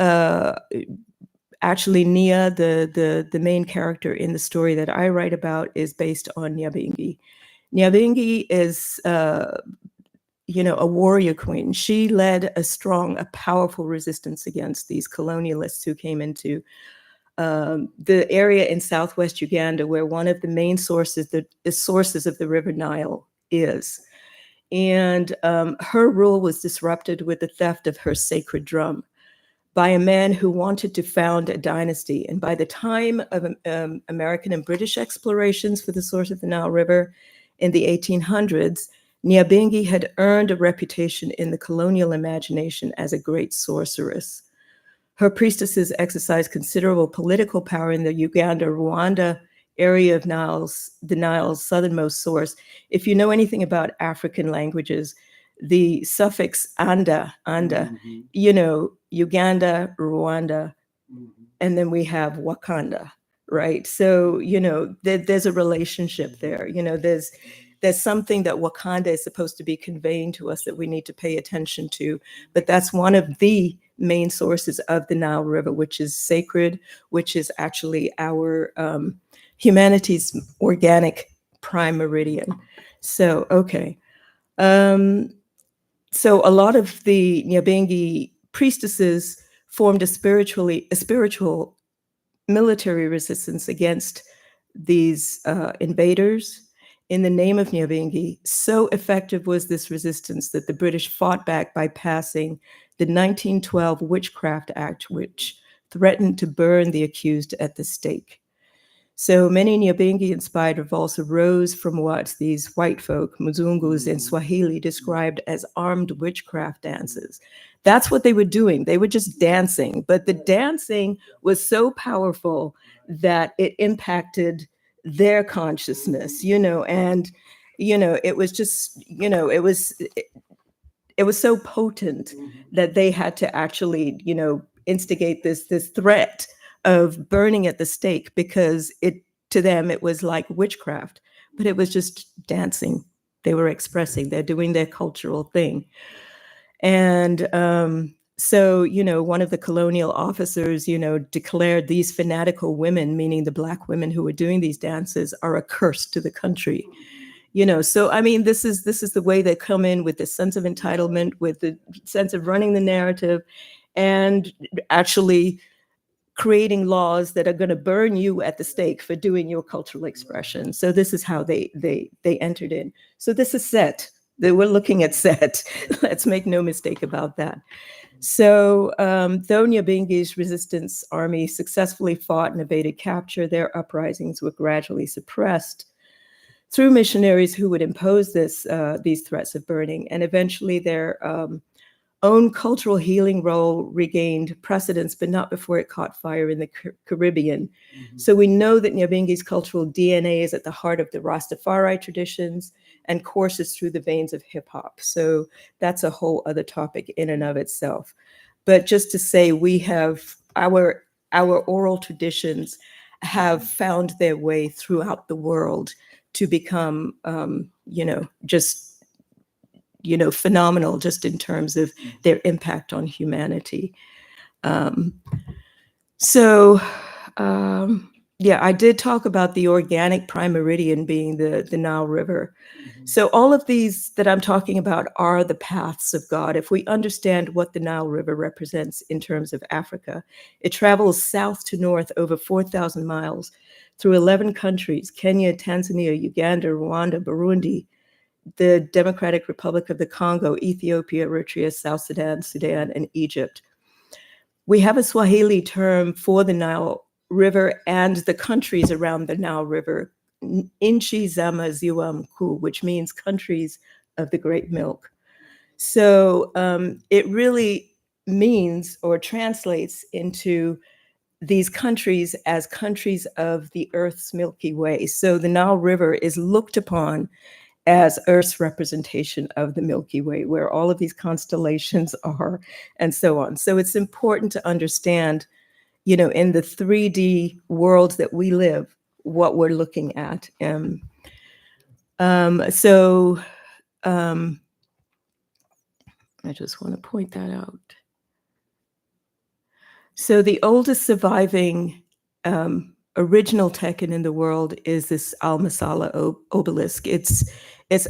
actually Nia, the main character in the story that I write about, is based on Nyabingi. Nyabingi is a warrior queen. She led a powerful resistance against these colonialists who came into the area in southwest Uganda, where one of the main sources of the River Nile is. And her rule was disrupted with the theft of her sacred drum by a man who wanted to found a dynasty. And by the time of American and British explorations for the source of the Nile River in the 1800s, Nyabingi had earned a reputation in the colonial imagination as a great sorceress. Her priestesses exercised considerable political power in the Uganda-Rwanda area of the Nile's southernmost source. If you know anything about African languages, the suffix anda, Uganda, Rwanda, and then we have Wakanda, right? So, there's a relationship there. There's something that Wakanda is supposed to be conveying to us that we need to pay attention to. But that's one of the main sources of the Nile River, which is sacred, which is actually our humanity's organic prime meridian. So, okay. So a lot of the Nyabengi priestesses formed a spiritual military resistance against these invaders in the name of Nyabengi. So effective was this resistance that the British fought back by passing the 1912 Witchcraft Act, which threatened to burn the accused at the stake. So many Nyabengi-inspired revolts arose from what these white folk, Mzungus in Swahili, described as armed witchcraft dances. That's what they were doing. They were just dancing, but the dancing was so powerful that it impacted their consciousness, and it was just, it was so potent that they had to actually, instigate this threat of burning at the stake, because to them it was like witchcraft, but it was just dancing. They were expressing, they're doing their cultural thing. And so, one of the colonial officers, declared these fanatical women, meaning the Black women who were doing these dances, are a curse to the country. So I mean, this is the way they come in, with the sense of entitlement, with the sense of running the narrative, and actually creating laws that are going to burn you at the stake for doing your cultural expression. So this is how they entered in. So this is Set. We're looking at Set. Let's make no mistake about that. So though Nyabengi's resistance army successfully fought and evaded capture, their uprisings were gradually suppressed through missionaries who would impose these threats of burning, and eventually their own cultural healing role regained precedence, but not before it caught fire in the Caribbean. Mm-hmm. So we know that Nyabengi's cultural DNA is at the heart of the Rastafari traditions and courses through the veins of hip hop. So that's a whole other topic in and of itself. But just to say, we have our oral traditions have found their way throughout the world to become, just, phenomenal, just in terms of their impact on humanity. I did talk about the organic prime meridian being the Nile River. Mm-hmm. So all of these that I'm talking about are the paths of God. If we understand what the Nile River represents in terms of Africa, it travels south to north over 4,000 miles through 11 countries: Kenya, Tanzania, Uganda, Rwanda, Burundi, the Democratic Republic of the Congo, Ethiopia, Eritrea, South Sudan, Sudan, and Egypt. We have a Swahili term for the Nile River and the countries around the Nile River, Nchi za Maziwa Makuu, which means countries of the Great Milk. So it really means, or translates into, these countries as countries of the Earth's Milky Way. So the Nile River is looked upon as Earth's representation of the Milky Way, where all of these constellations are, and so on. So it's important to understand, in the 3D world that we live, what we're looking at. I just want to point that out. So the oldest surviving original Tekken in the world is this Al-Masala obelisk. It's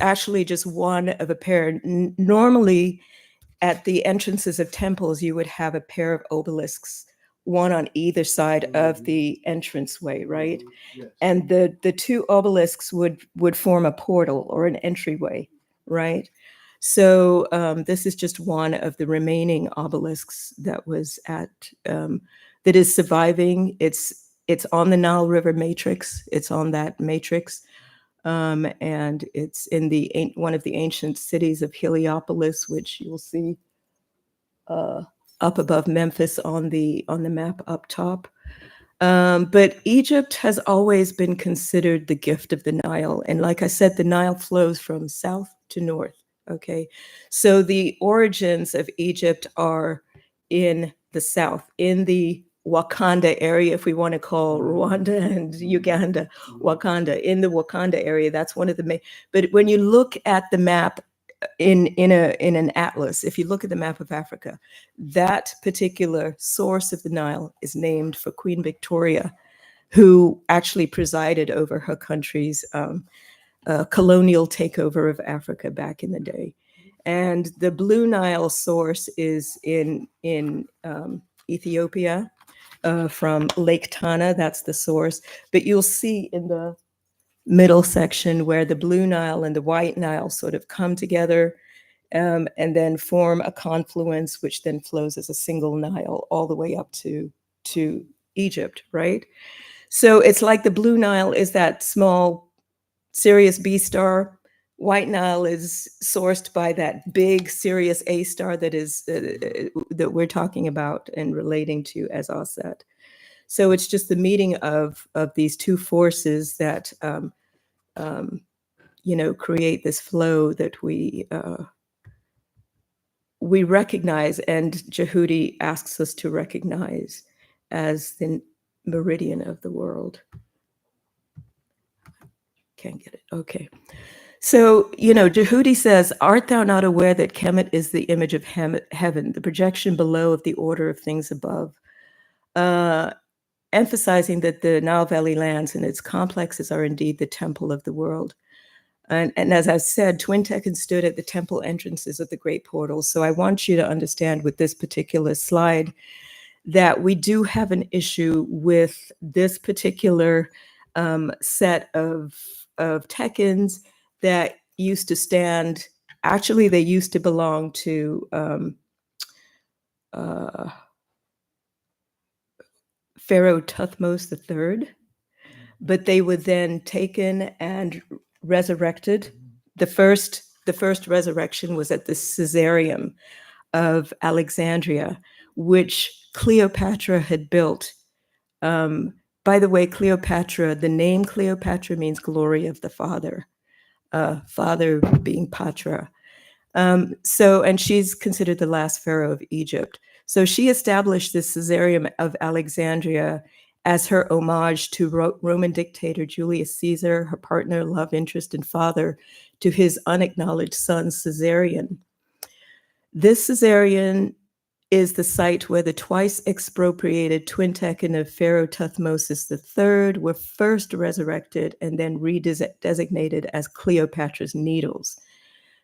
actually just one of a pair. Normally, at the entrances of temples, you would have a pair of obelisks, one on either side of the entranceway, right? Yes. And the two obelisks would form a portal or an entryway, right? So this is just one of the remaining obelisks that was that is surviving. It's on the Nile River matrix. It's on that matrix. And it's in one of the ancient cities of Heliopolis, which you'll see up above Memphis on the map up top. But Egypt has always been considered the gift of the Nile. And like I said, the Nile flows from south to north. Okay, so the origins of Egypt are in the south, in the Wakanda area, if we want to call Rwanda and Uganda Wakanda, in the Wakanda area. That's one of the main. But when you look at the map in an atlas, if you look at the map of Africa, that particular source of the Nile is named for Queen Victoria, who actually presided over her country's colonial takeover of Africa back in the day. And the Blue Nile source is in Ethiopia, from Lake Tana. That's the source. But you'll see in the middle section where the Blue Nile and the White Nile sort of come together, and then form a confluence, which then flows as a single Nile all the way up to Egypt, right? So it's like the Blue Nile is that small Sirius B star. White Nile is sourced by that big Sirius A star that is that we're talking about and relating to as Aset. So it's just the meeting of these two forces that create this flow that we recognize, and Jehudi asks us to recognize as the meridian of the world. Can't get it. Okay. So, Jehudi says, art thou not aware that Kemet is the image of heaven, the projection below of the order of things above? Emphasizing that the Nile Valley lands and its complexes are indeed the temple of the world. And as I said, Twin Tekken stood at the temple entrances of the Great Portals. So I want you to understand with this particular slide that we do have an issue with this particular set of Tekkens that used to stand. Actually, they used to belong to Pharaoh Thutmose III, but they were then taken and resurrected. The first resurrection was at the Caesareum of Alexandria, which Cleopatra had built. By the way, Cleopatra, the name Cleopatra means glory of the father, father being Patra. And she's considered the last pharaoh of Egypt. So she established this Caesareum of Alexandria as her homage to Roman dictator Julius Caesar, her partner, love interest, and father to his unacknowledged son, Caesarion. This Caesarion is the site where the twice expropriated twin Tekken of Pharaoh Thutmose III were first resurrected and then redesignated as Cleopatra's Needles.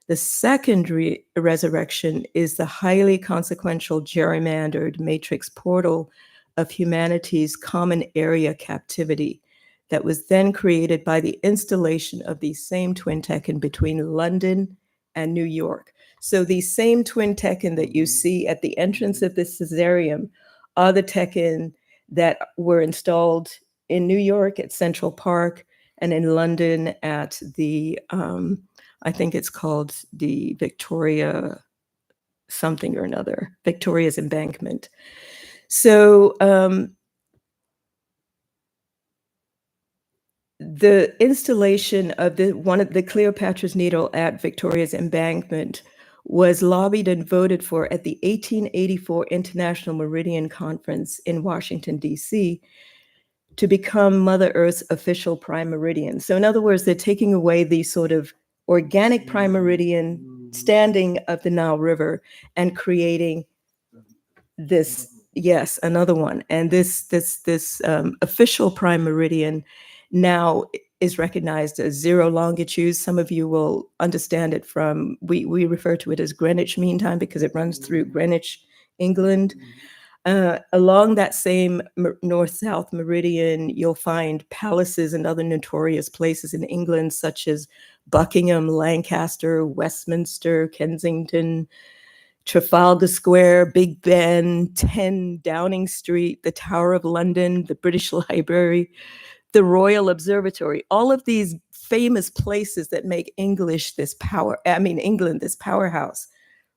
The second resurrection is the highly consequential gerrymandered matrix portal of humanity's common area captivity that was then created by the installation of these same twin Tekken between London and New York. So these same twin Tekken that you see at the entrance of the Caesareum are the Tekken that were installed in New York at Central Park and in London at the I think it's called the Victoria something or another, Victoria's Embankment. So the installation of one of the Cleopatra's Needle at Victoria's Embankment was lobbied and voted for at the 1884 International Meridian Conference in Washington, D.C., to become Mother Earth's official prime meridian. So in other words, they're taking away the sort of organic prime meridian standing of the Nile River and creating this, yes, another one. And this official prime meridian now is recognized as zero longitude. Some of you will understand it from, we refer to it as Greenwich Mean Time because it runs through Greenwich, England. Along that same north-south meridian, you'll find palaces and other notorious places in England, such as Buckingham, Lancaster, Westminster, Kensington, Trafalgar Square, Big Ben, 10 Downing Street, the Tower of London, the British Library, the Royal Observatory, all of these famous places that make England this powerhouse,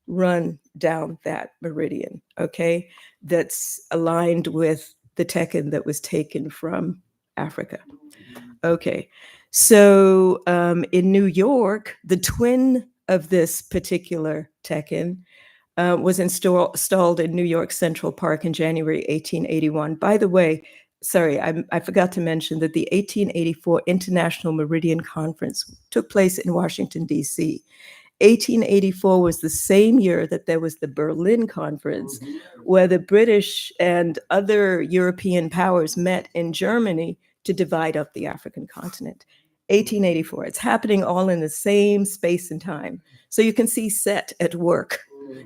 run down that meridian, okay? That's aligned with the Tekken that was taken from Africa. Okay, so in New York, the twin of this particular Tekken was installed in New York Central Park in January 1881. By the way, sorry, I forgot to mention that the 1884 International Meridian Conference took place in Washington, D.C. 1884 was the same year that there was the Berlin Conference, where the British and other European powers met in Germany to divide up the African continent. 1884. It's happening all in the same space and time. So you can see Set at work.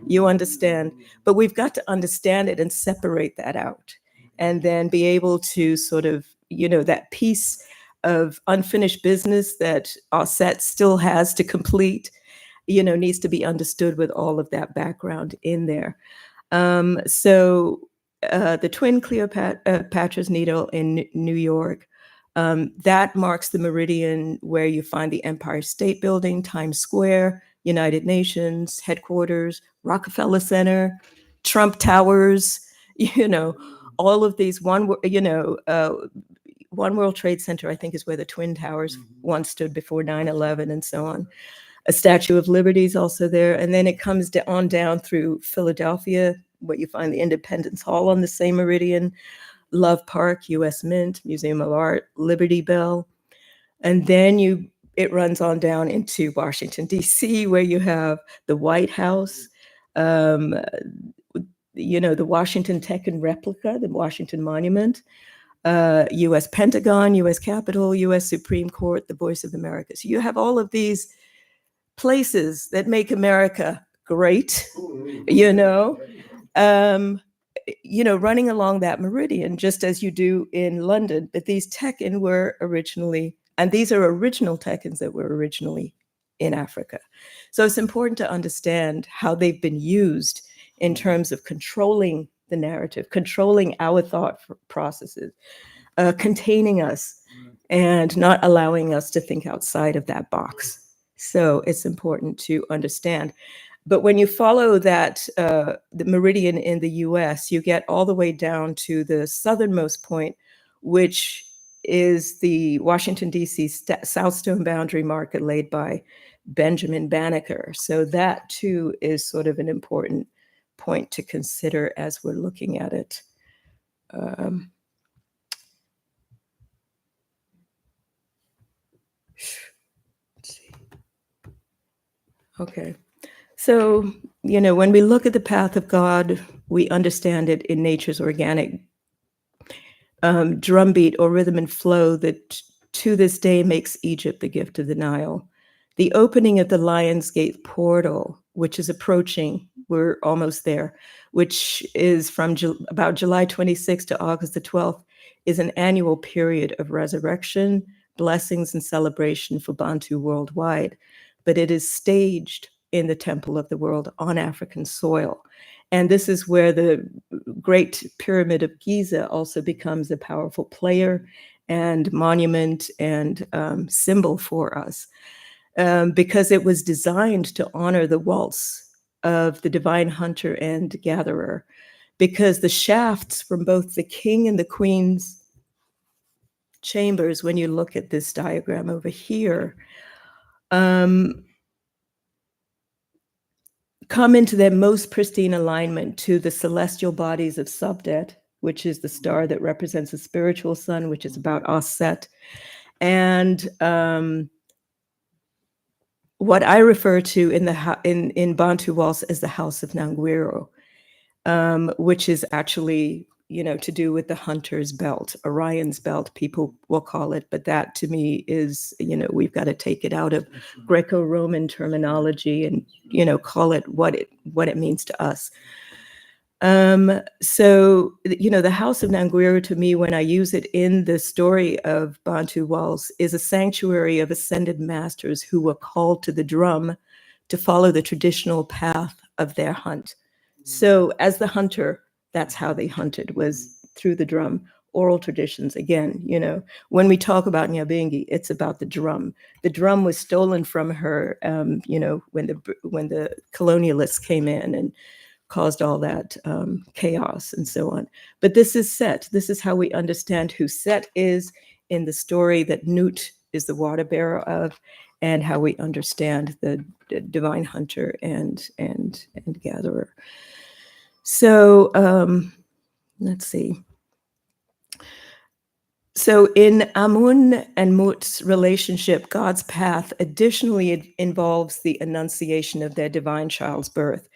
You understand, but we've got to understand it and separate that out, and then be able to sort of, that piece of unfinished business that our Set still has to complete, needs to be understood with all of that background in there. So the twin Cleopatra's Needle in New York, that marks the meridian where you find the Empire State Building, Times Square, United Nations headquarters, Rockefeller Center, Trump Towers, all of these One World Trade Center, I think, is where the Twin Towers once stood before 9/11 and so on. A Statue of Liberty is also there. And then it comes on down through Philadelphia, where you find the Independence Hall on the same meridian, Love Park, U.S. Mint, Museum of Art, Liberty Bell. And then it runs on down into Washington, D.C., where you have the White House, the Washington Tekken replica, the Washington Monument, U.S. Pentagon, U.S. Capitol, U.S. Supreme Court, the Voice of America. So you have all of these places that make America great, running along that meridian, just as you do in London. But these Tekken were originally, and these are original Tekkens that were originally in Africa. So it's important to understand how they've been used in terms of controlling the narrative, controlling our thought processes, containing us, and not allowing us to think outside of that box. So it's important to understand. But when you follow that, the meridian in the US, you get all the way down to the southernmost point, which is the Washington, D.C. South Stone boundary marker laid by Benjamin Banneker. So that, too, is sort of an important point to consider as we're looking at it. Let's see. Okay. So, when we look at the path of God, we understand it in nature's organic drumbeat or rhythm and flow that to this day makes Egypt the gift of the Nile. The opening of the Lion's Gate portal, which is approaching, we're almost there, which is from about July 26th to August the 12th, is an annual period of resurrection, blessings, and celebration for BaNtu worldwide. But it is staged in the Temple of the World on African soil. And this is where the Great Pyramid of Giza also becomes a powerful player and monument and symbol for us, because it was designed to honor the Waltz of the divine hunter and gatherer, because the shafts from both the king and the queen's chambers, when you look at this diagram over here, come into their most pristine alignment to the celestial bodies of Subdet, which is the star that represents the spiritual sun, which is about Aset, and what I refer to in BaNtu Waltz as the House of Nangwiro, which is actually, to do with the hunter's belt, Orion's belt, people will call it. But that to me is, we've got to take it out of Greco-Roman terminology and, call it what it means to us. So, the House of Nangwiro, to me, when I use it in the story of BaNtu Waltz, is a sanctuary of ascended masters who were called to the drum to follow the traditional path of their hunt. So as the hunter, that's how they hunted, was through the drum. Oral traditions, again, when we talk about Nyabingi, it's about the drum. The drum was stolen from her, when the colonialists came in and caused all that chaos and so on. But this is Set. This is how we understand who Set is in the story that Nut is the water bearer of, and how we understand the divine hunter and gatherer. So let's see. So in Amun and Mut's relationship, God's path additionally involves the annunciation of their divine child's birth.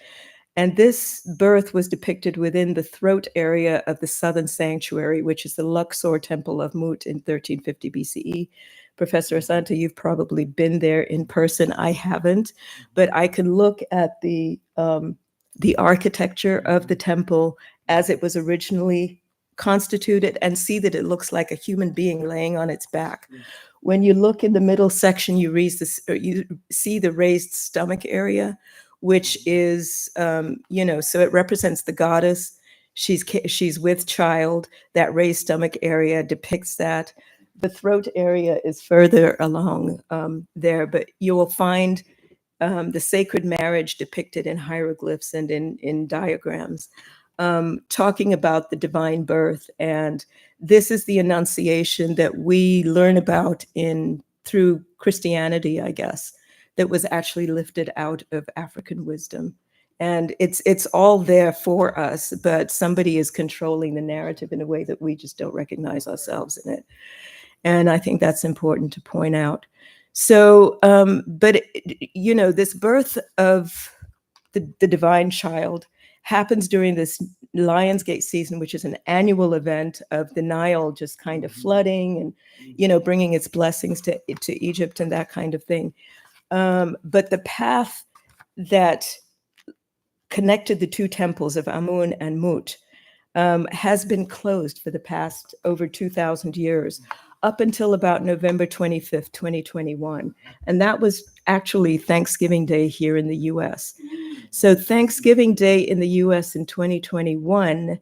And this birth was depicted within the throat area of the southern sanctuary, which is the Luxor temple of Mut in 1350 BCE, Professor Asante, you've probably been there in person. I haven't, but I can look at the architecture of the temple as it was originally constituted and see that it looks like a human being laying on its back. When you look in the middle section, you see the raised stomach area, which is, so it represents the goddess. She's with child. That raised stomach area depicts that. The throat area is further along there, but you will find the sacred marriage depicted in hieroglyphs and in diagrams, talking about the divine birth. And this is the Annunciation that we learn about through Christianity, I guess, that was actually lifted out of African wisdom. And it's all there for us, but somebody is controlling the narrative in a way that we just don't recognize ourselves in it. And I think that's important to point out. So, but this birth of the divine child happens during this Lionsgate season, which is an annual event of the Nile just kind of flooding and, bringing its blessings to Egypt and that kind of thing. But the path that connected the two temples of Amun and Mut has been closed for the past over 2,000 years, up until about November 25th, 2021. And that was actually Thanksgiving Day here in the US. So Thanksgiving Day in the US in 2021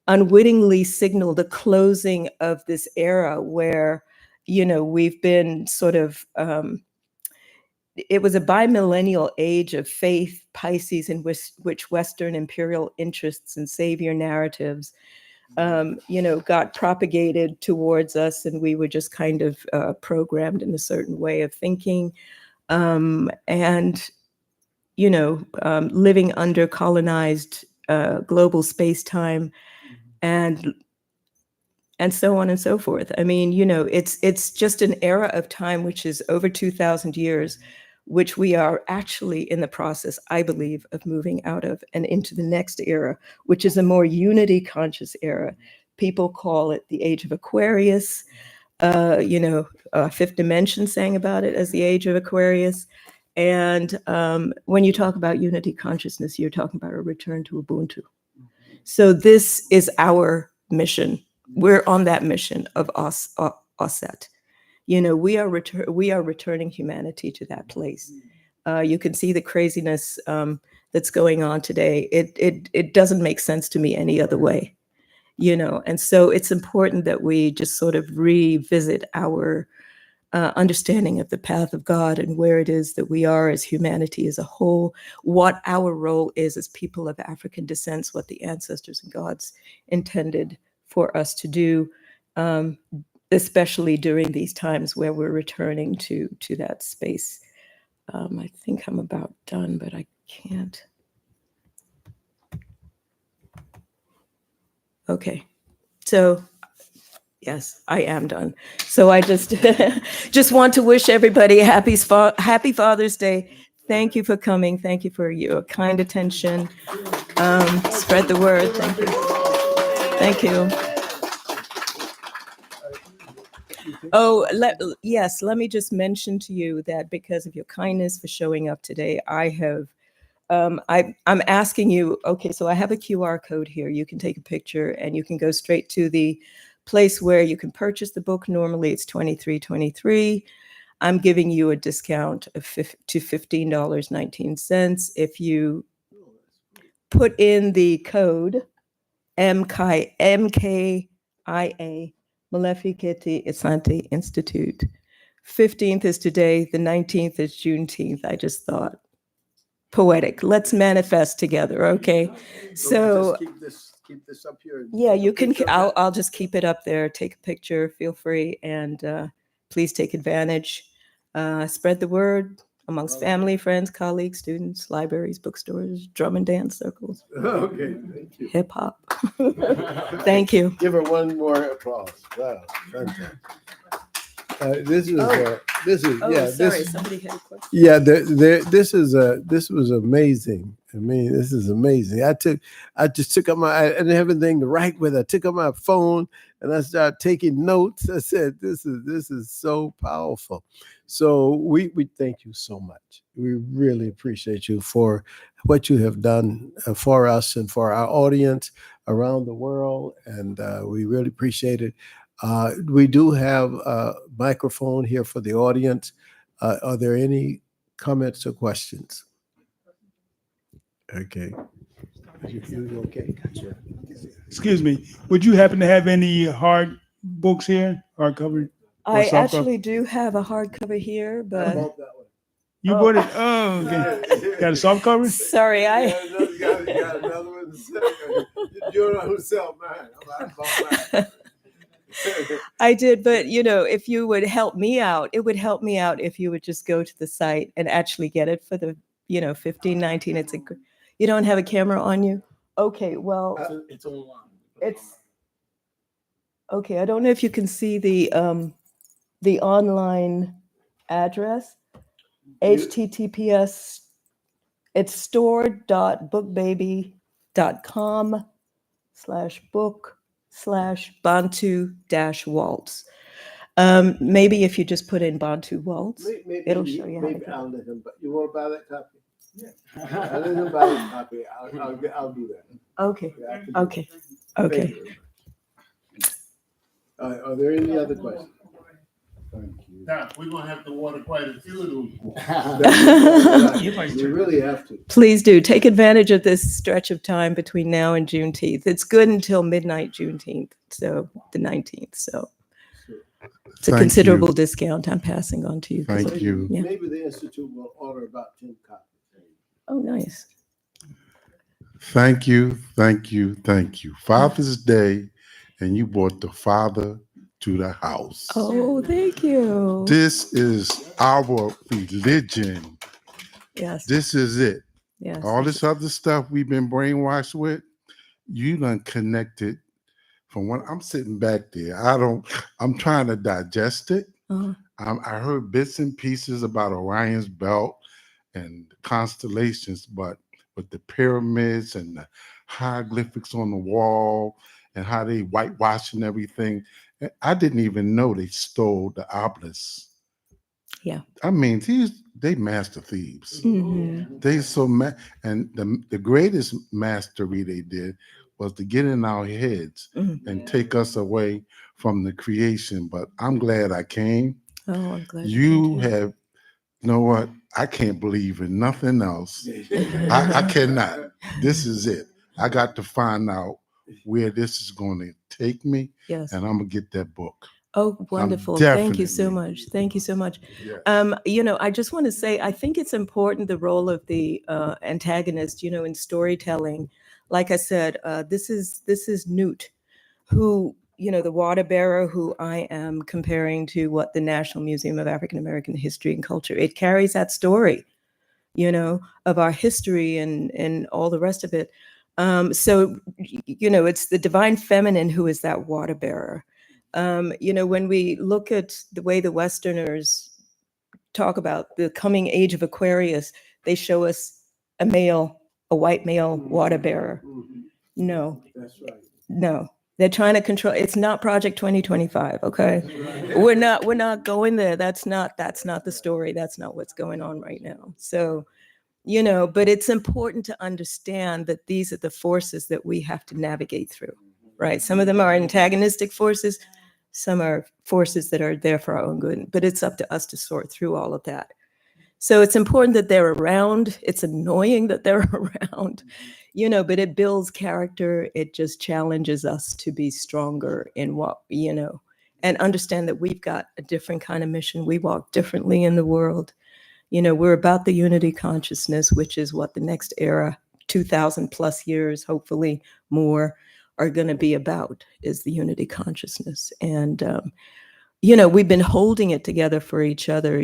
unwittingly signaled the closing of this era where, we've been sort of, it was a bimillennial age of faith, Pisces, in which Western imperial interests and savior narratives got propagated towards us, and we were just kind of programmed in a certain way of thinking, and living under colonized global space-time, and so on and so forth. I mean, it's just an era of time which is over 2,000 years, which we are actually in the process, I believe, of moving out of and into the next era, which is a more unity conscious era. People call it the age of Aquarius. Fifth Dimension sang about it as the age of Aquarius. And when you talk about unity consciousness, you're talking about a return to Ubuntu. So this is our mission. We're on that mission of Osset. We are returning humanity to that place. You can see the craziness that's going on today. It doesn't make sense to me any other way, and so it's important that we just sort of revisit our understanding of the path of God and where it is that we are as humanity as a whole, what our role is as people of African descent, what the ancestors and gods intended for us to do, especially during these times where we're returning to that space. I think I'm about done, but I can't. Okay, so yes, I am done. So I just just want to wish everybody a happy Father's Day. Thank you for coming. Thank you for your kind attention. Spread the word. Thank you. Thank you. Oh, let me just mention to you that because of your kindness for showing up today, I have, I'm asking you, okay, so I have a QR code here. You can take a picture and you can go straight to the place where you can purchase the book. Normally it's $23.23. I'm giving you a discount to $15.19 if you put in the code MKIA, Malefikete Asante Institute. 15th is today, the 19th is Juneteenth. I just thought, poetic. Let's manifest together, okay? So keep this up here. Yeah, you can. I'll just keep it up there. Take a picture. Feel free, and please take advantage. Spread the word amongst family, friends, colleagues, students, libraries, bookstores, drum and dance circles. Okay, thank you. Hip hop. Thank you. Give her one more applause. Wow, fantastic. This is sorry, somebody had a question. Yeah, this was amazing. I mean, this is amazing. I just took up I didn't have anything to write with. I took up my phone and I started taking notes. I said, this is so powerful. So we thank you so much. We really appreciate you for what you have done for us and for our audience around the world, and we really appreciate it. We do have a microphone here for the audience. Are there any comments or questions? Okay. You okay? Gotcha. Excuse me. Would you happen to have any hard books here, hardcover? I softcover? actually do have a hardcover here, I but bought that one. You Oh. bought it? Oh, okay. Got a soft cover? sorry, Yeah, I you got another one. You're not who sell mine. I bought mine. I did, but if you would help me out, it would help me out if you would just go to the site and actually get it for the 15.19. You don't have a camera on you? Okay, well, It's online. it's okay. I don't know if you can see the online address. HTTPS. It's store.bookbaby.com/book/BaNtu-Waltz. Maybe if you just put in BaNtu Waltz, it'll show you how to Maybe get I'll let him. You want to buy that copy? Yeah. I'll let him buy that copy. I'll do that. Okay. Yeah, I can do Okay. that. Thank Okay. you very much. Are there any other questions? Thank you. Now, we're gonna have to water quite a few of those. You really have to. Please do take advantage of this stretch of time between now and Juneteenth. It's good until midnight Juneteenth, so the 19th. So it's a Thank considerable you. discount I'm passing on to you. Thank you. Yeah. Maybe the Institute will order about 10 copies. Oh, nice. Thank you. Thank you. Thank you. Father's Day, and you brought the father to the house. Oh, thank you. This is our religion. Yes. This is it. Yes. All this other stuff we've been brainwashed with, you done connected from when I'm sitting back there. I'm trying to digest it. Uh-huh. I heard bits and pieces about Orion's belt and the constellations, but with the pyramids and the hieroglyphics on the wall and how they whitewashing everything, I didn't even know they stole the obelisk. Yeah. I mean, they master thieves. Mhm. They and the greatest mastery they did was to get in our heads Mhm. and take us away from the creation. But I'm glad I came. Oh, I'm glad You came too. have, you know what? I can't believe in nothing else. I cannot. This is it. I got to find out where this is going to take me, Yes. and I'm gonna get that book. Oh, wonderful. Thank you so definitely- much. Thank you so much. Yes. I just want to say, I think it's important, the role of the antagonist, in storytelling. Like I said, this is Newt, who, the water bearer, who I am comparing to what the National Museum of African American History and Culture. It carries that story, of our history and all the rest of it. So, it's the divine feminine who is that water bearer. When we look at the way the Westerners talk about the coming age of Aquarius, they show us a white male water bearer. No, That's right. no, they're trying to control. It's not Project 2025. Okay, we're not going there. That's not the story. That's not what's going on right now. So, but it's important to understand that these are the forces that we have to navigate through, right? Some of them are antagonistic forces. Some are forces that are there for our own good, but it's up to us to sort through all of that. So it's important that they're around. It's annoying that they're around, but it builds character. It just challenges us to be stronger in what, and understand that we've got a different kind of mission. We walk differently in the world. We're about the unity consciousness, which is what the next era, 2,000 plus years, hopefully more, are going to be about, is the unity consciousness. And, we've been holding it together for each other,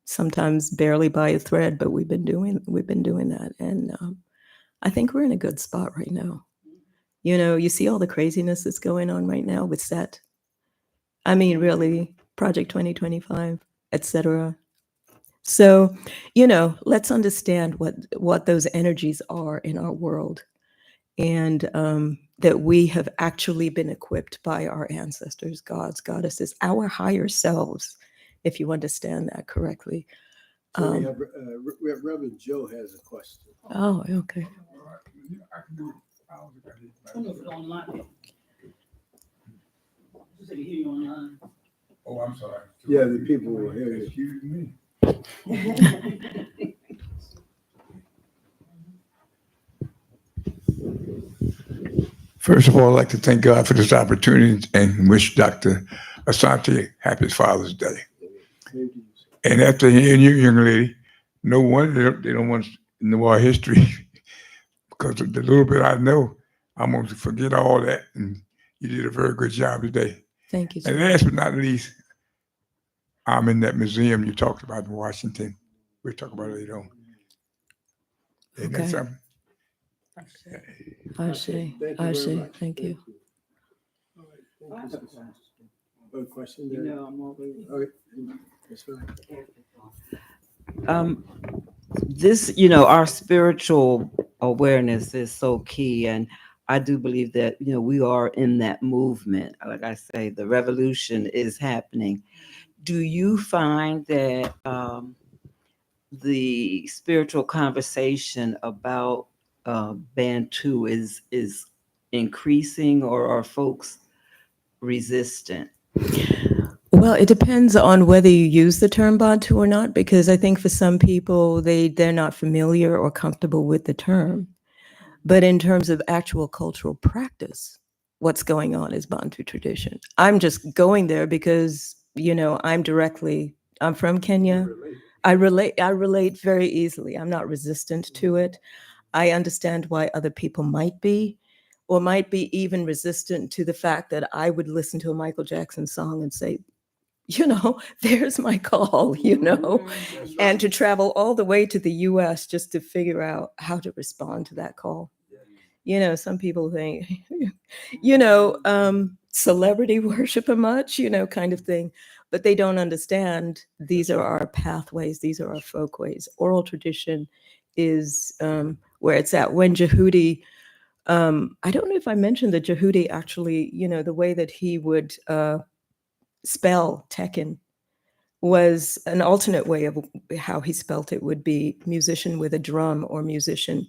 sometimes barely by a thread, but we've been doing that. And I think we're in a good spot right now. You see all the craziness that's going on right now with SET. I mean, really, Project 2025, et cetera. So, let's understand what those energies are in our world. and that we have actually been equipped by our ancestors, gods, goddesses, our higher selves, if you understand that correctly. So we have Reverend Joe has a question. Oh, okay. Oh, I'm sorry. Yeah, the people will hear you. Excuse me. First of all, I'd like to thank God for this opportunity and wish Dr. Asante happy Father's Day. And after hearing you, young lady, no wonder they don't want to know our history because of the little bit I know, I'm going to forget all that. And you did a very good job today. Thank you, And sir. last but not least, I'm in that museum you talked about in Washington. We'll talk about it later on. Isn't that Okay. something? I see. Thank you I very see. much. Thank you. All right, thank you. A question there? No, I'm always. Okay, that's fine. This, our spiritual awareness is so key. And I do believe that, we are in that movement. Like I say, the revolution is happening. Do you find that the spiritual conversation about BaNtu is increasing, or are folks resistant? Well, it depends on whether you use the term BaNtu or not, because I think for some people, they're not familiar or comfortable with the term. But in terms of actual cultural practice, what's going on is BaNtu tradition. I'm just going there because, I'm from Kenya. I relate very easily. I'm not resistant to it. I understand why other people might be, or might be even resistant to the fact that I would listen to a Michael Jackson song and say, there's my call, and to travel all the way to the US just to figure out how to respond to that call. Some people think, celebrity worship a much, kind of thing, but they don't understand these are our pathways, these are our folkways. Oral tradition is where it's at. When Jehudi, I don't know if I mentioned that Jehudi actually, the way that he would spell Tekken was an alternate way of how he spelt it would be musician with a drum, or musician,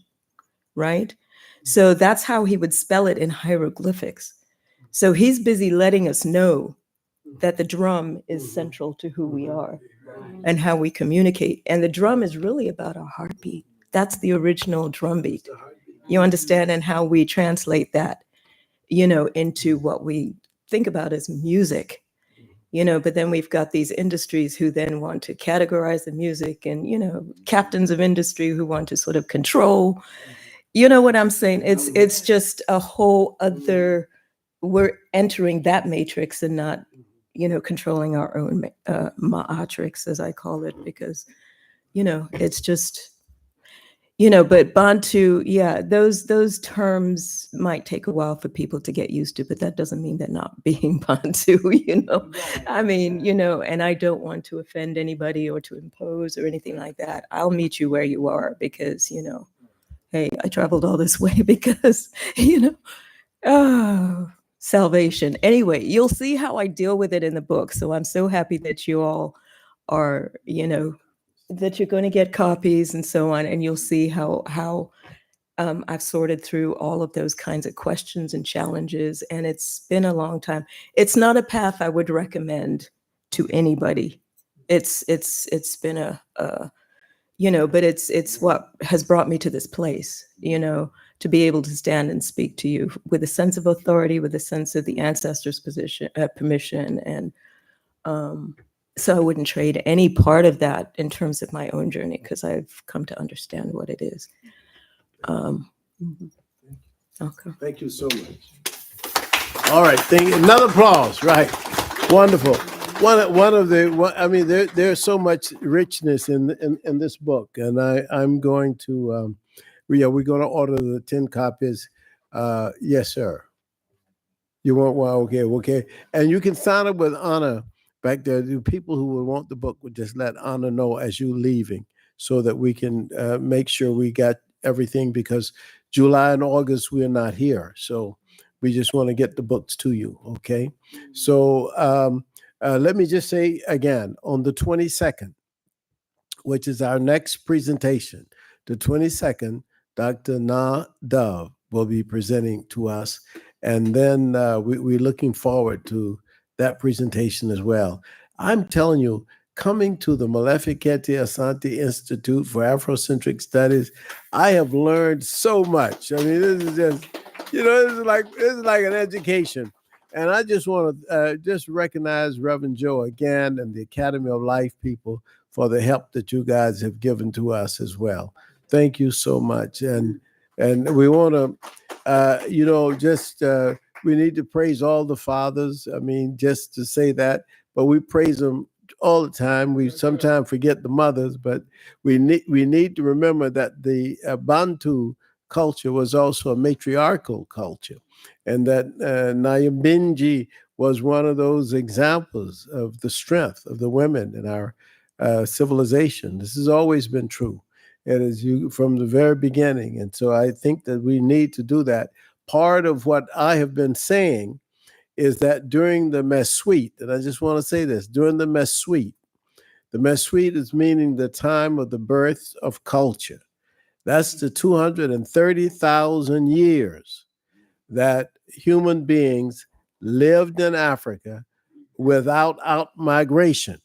right? So that's how he would spell it in hieroglyphics. So he's busy letting us know that the drum is central to who we are and how we communicate. And the drum is really about our heartbeat. That's the original drum beat. You understand? And how we translate that, into what we think about as music. But then we've got these industries who then want to categorize the music, and, captains of industry who want to sort of control. You know what I'm saying? It's just a whole other, we're entering that matrix and not, controlling our own matrix, as I call it, because, it's just, but BaNtu, yeah, those terms might take a while for people to get used to, but that doesn't mean they're not being BaNtu, I mean, and I don't want to offend anybody or to impose or anything like that. I'll meet you where you are because, hey, I traveled all this way because, salvation. Anyway, you'll see how I deal with it in the book. So I'm so happy that you all are, that you're going to get copies and so on. And you'll see how I've sorted through all of those kinds of questions and challenges. And it's been a long time. It's not a path I would recommend to anybody. It's been but it's what has brought me to this place, to be able to stand and speak to you with a sense of authority, with a sense of the ancestors' permission. And so I wouldn't trade any part of that in terms of my own journey, because I've come to understand what it is. Okay. Thank you so much. All right, another applause. Right, wonderful. There's so much richness in this book, and I'm going to, we're going to order the 10 copies. Yes, sir. You want one? Okay. And you can sign up with Anna back there. The people who would want the book would just let Anna know as you leaving, so that we can make sure we got everything, because July and August, we're not here. So we just want to get the books to you. Okay. So let me just say again, on the 22nd, which is our next presentation, the 22nd, Dr. Na Dove will be presenting to us. And then we're looking forward to that presentation as well. I'm telling you, coming to the Malefikete Asante Institute for Afrocentric Studies, I have learned so much. I mean, this is just, this is like an education. And I just want to just recognize Reverend Joe again and the Academy of Life people for the help that you guys have given to us as well. Thank you so much. And we want to, we need to praise all the fathers. I mean, just to say that, but we praise them all the time. We sometimes forget the mothers, but we need to remember that the BaNtu culture was also a matriarchal culture, and that Nyambinji was one of those examples of the strength of the women in our civilization. This has always been true. It is from the very beginning. And so I think that we need to do that. Part of what I have been saying is that during the Mesuite, and I just want to say this, during the Mesuite is meaning the time of the birth of culture. That's the 230,000 years that human beings lived in Africa without out-migration.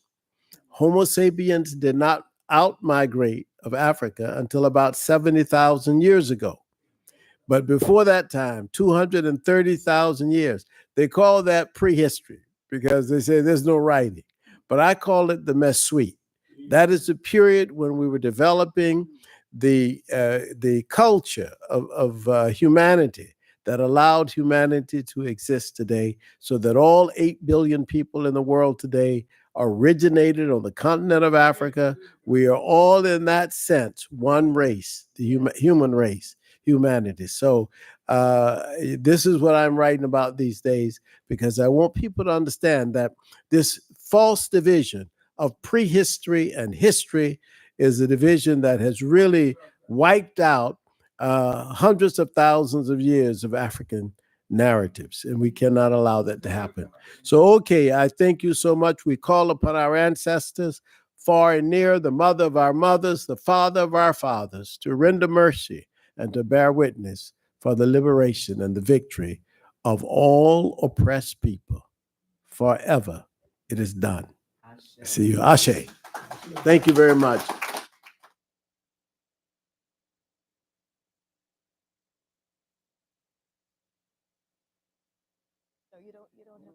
Homo sapiens did not out-migrate of Africa until about 70,000 years ago. But before that time, 230,000 years, they call that prehistory because they say there's no writing. But I call it the Mesuite. That is the period when we were developing the culture of humanity that allowed humanity to exist today, so that all 8 billion people in the world today originated on the continent of Africa. We are all, in that sense, one race, the human race, humanity. So this is what I'm writing about these days, because I want people to understand that this false division of prehistory and history is a division that has really wiped out hundreds of thousands of years of African narratives, and we cannot allow that to happen. So, okay, I thank you so much. We call upon our ancestors, far and near, the mother of our mothers, the father of our fathers, to render mercy and to bear witness for the liberation and the victory of all oppressed people. Forever it is done. See you. Ashe. Thank you very much. No, you don't have